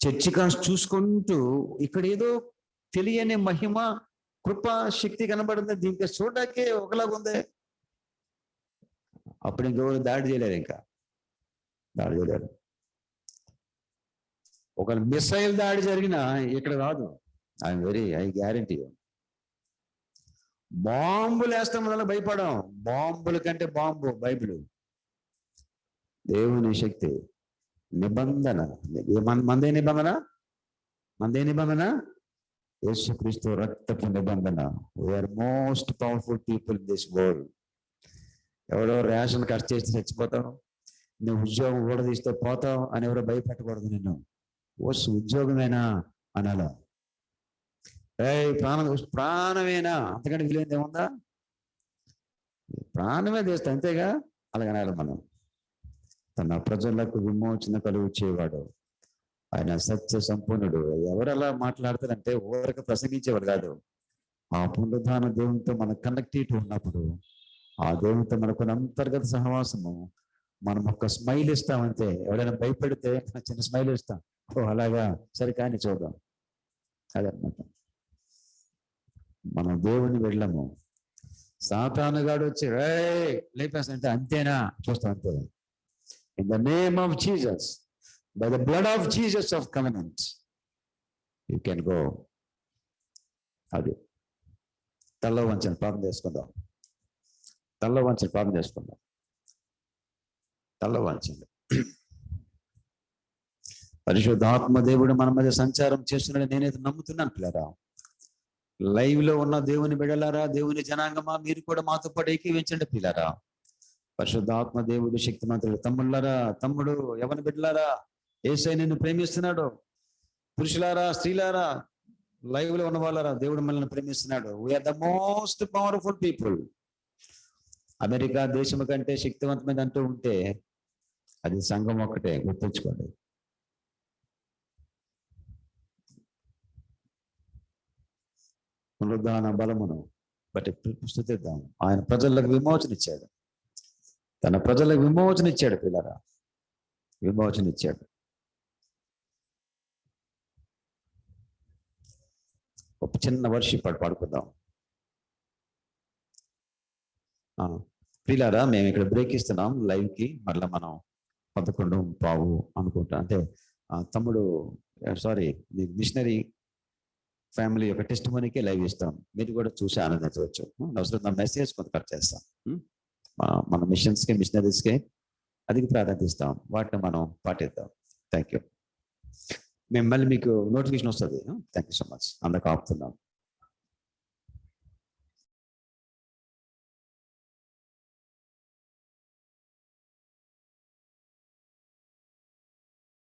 Speaker 1: చర్చి కాస్త చూసుకుంటూ ఇక్కడ ఏదో తెలియని మహిమ, కృప, శక్తి కనబడింది. దీనికి చూడడానికే ఒకలాగా ఉంది. అప్పుడు ఇంకెవరు దాడి చేయలేరు. దాడి చేయలేరు. ఒక మిసైల్ దాడి జరిగినా ఇక్కడ రాదు. I guarantee. బాంబులు వేస్తాం వల్ల భయపడం. బాంబుల కంటే బాంబు బైబిల్, దేవుని శక్తి, నిబంధన. మందే నిబంధన, మందే నిబంధన, యేసుక్రీస్తు రక్తపు నిబంధన. We are most powerful people in this world. ఎవడో రేషన్ కష్ట చేస్తే చచ్చిపోతావు, నువ్వు ఉద్యోగం కూడా తీస్తే పోతావు అని ఎవరో భయపెట్టకూడదు. నిన్ను ఉద్యోగమేనా అనాలా? ప్రాణమేనా, అంతకంటే విలువైంది ఏముందా? ప్రాణమే తీస్తా, అంతేగా. అలాగనాలి మనం. తన ప్రజలకు విమోచన కలుగు చేయవాడు, ఆయన సత్య సంపూర్ణుడు. ఎవరు అలా మాట్లాడతారంటే ఊరక ప్రసంగించేవాడు కాదు. ఆ పునరుద్ధాన దేవునితో మన కనెక్టివిటీ ఉన్నప్పుడు, ఆ దేవునితో మనకు అంతర్గత సహవాసము, మనం ఒక్క స్మైల్ ఇస్తామంతే. ఎవరైనా భయపెడితే చిన్న స్మైల్ ఇస్తాం, ఓ అలాగా సరే కానీ చూద్దాం, అదనమాట. మనం దేవుని వెళ్ళము. సాతానుగాడు వచ్చి లేపేస్తంటే అంతేనా చూస్తాం, అంతే. In the name of Jesus, by the blood of Jesus of covenant, you can go. అది తల్ల వంచని ప్రార్థన చేసుకుందాం. తల్ల వంచని ప్రార్థన చేసుకుందాం. తల్ల వంచండి. పరిశుద్ధాత్మ దేవుడు మన మధ్య సంచారం చేస్తున్నాడు నేనైతే నమ్ముతున్నాను పిల్లరా. లైవ్ లో ఉన్న దేవుని బిడ్డలారా, దేవుని జనాంగమా, మీరు కూడా మాతో పాటు ఏకీవించండి పిల్లరా. పరిశుద్ధాత్మ దేవుడు శక్తిమంతుడు. తమ్ముళ్ళారా, తమ్ముడు యవన బిడ్డలారా, యేసయ్య నిన్ను ప్రేమిస్తున్నాడు. పురుషులారా, స్త్రీలారా, లైవ్ లో ఉన్న వాళ్ళారా, దేవుడు మనల్ని ప్రేమిస్తున్నాడు. We are the most powerful people. America దేశం కంటే శక్తివంతమైన అంటూ ఉంటే అది సంఘం ఒక్కటే, గుర్తుంచుకోండి. పునరుద్ధాన బలమును బట్టి స్తుతిద్దాం. ఆయన ప్రజలకు విమోచన ఇచ్చాడు. తన ప్రజలకు విమోచన ఇచ్చాడు పిల్లరా, విమోచన ఇచ్చాడు. ఒక చిన్న వర్షిప్ పాడుకుందాం. పిల్లరా, మేము ఇక్కడ బ్రేక్ ఇస్తున్నాం లైవ్కి. మళ్ళీ మనం 11:15 అనుకుంటా, అంటే తమ్ముడు సారీ మిషనరీ ఫ్యామిలీ యొక్క టెస్టిమనీకే లైవ్ ఇస్తాం. మీరు కూడా చూసి ఆనందించవచ్చు. అవసరం నా మెసేజ్ కొంత కట్ చేస్తాం. మన మిషన్స్కి, మిషనరీస్కి అధిక ప్రాధాన్యత ఇస్తాం. వాటిని మనం పాటిద్దాం. Thank you. మేము మళ్ళీ మీకు నోటిఫికేషన్ వస్తుంది. Thank you so much. అందరికి ఆపుతున్నాం.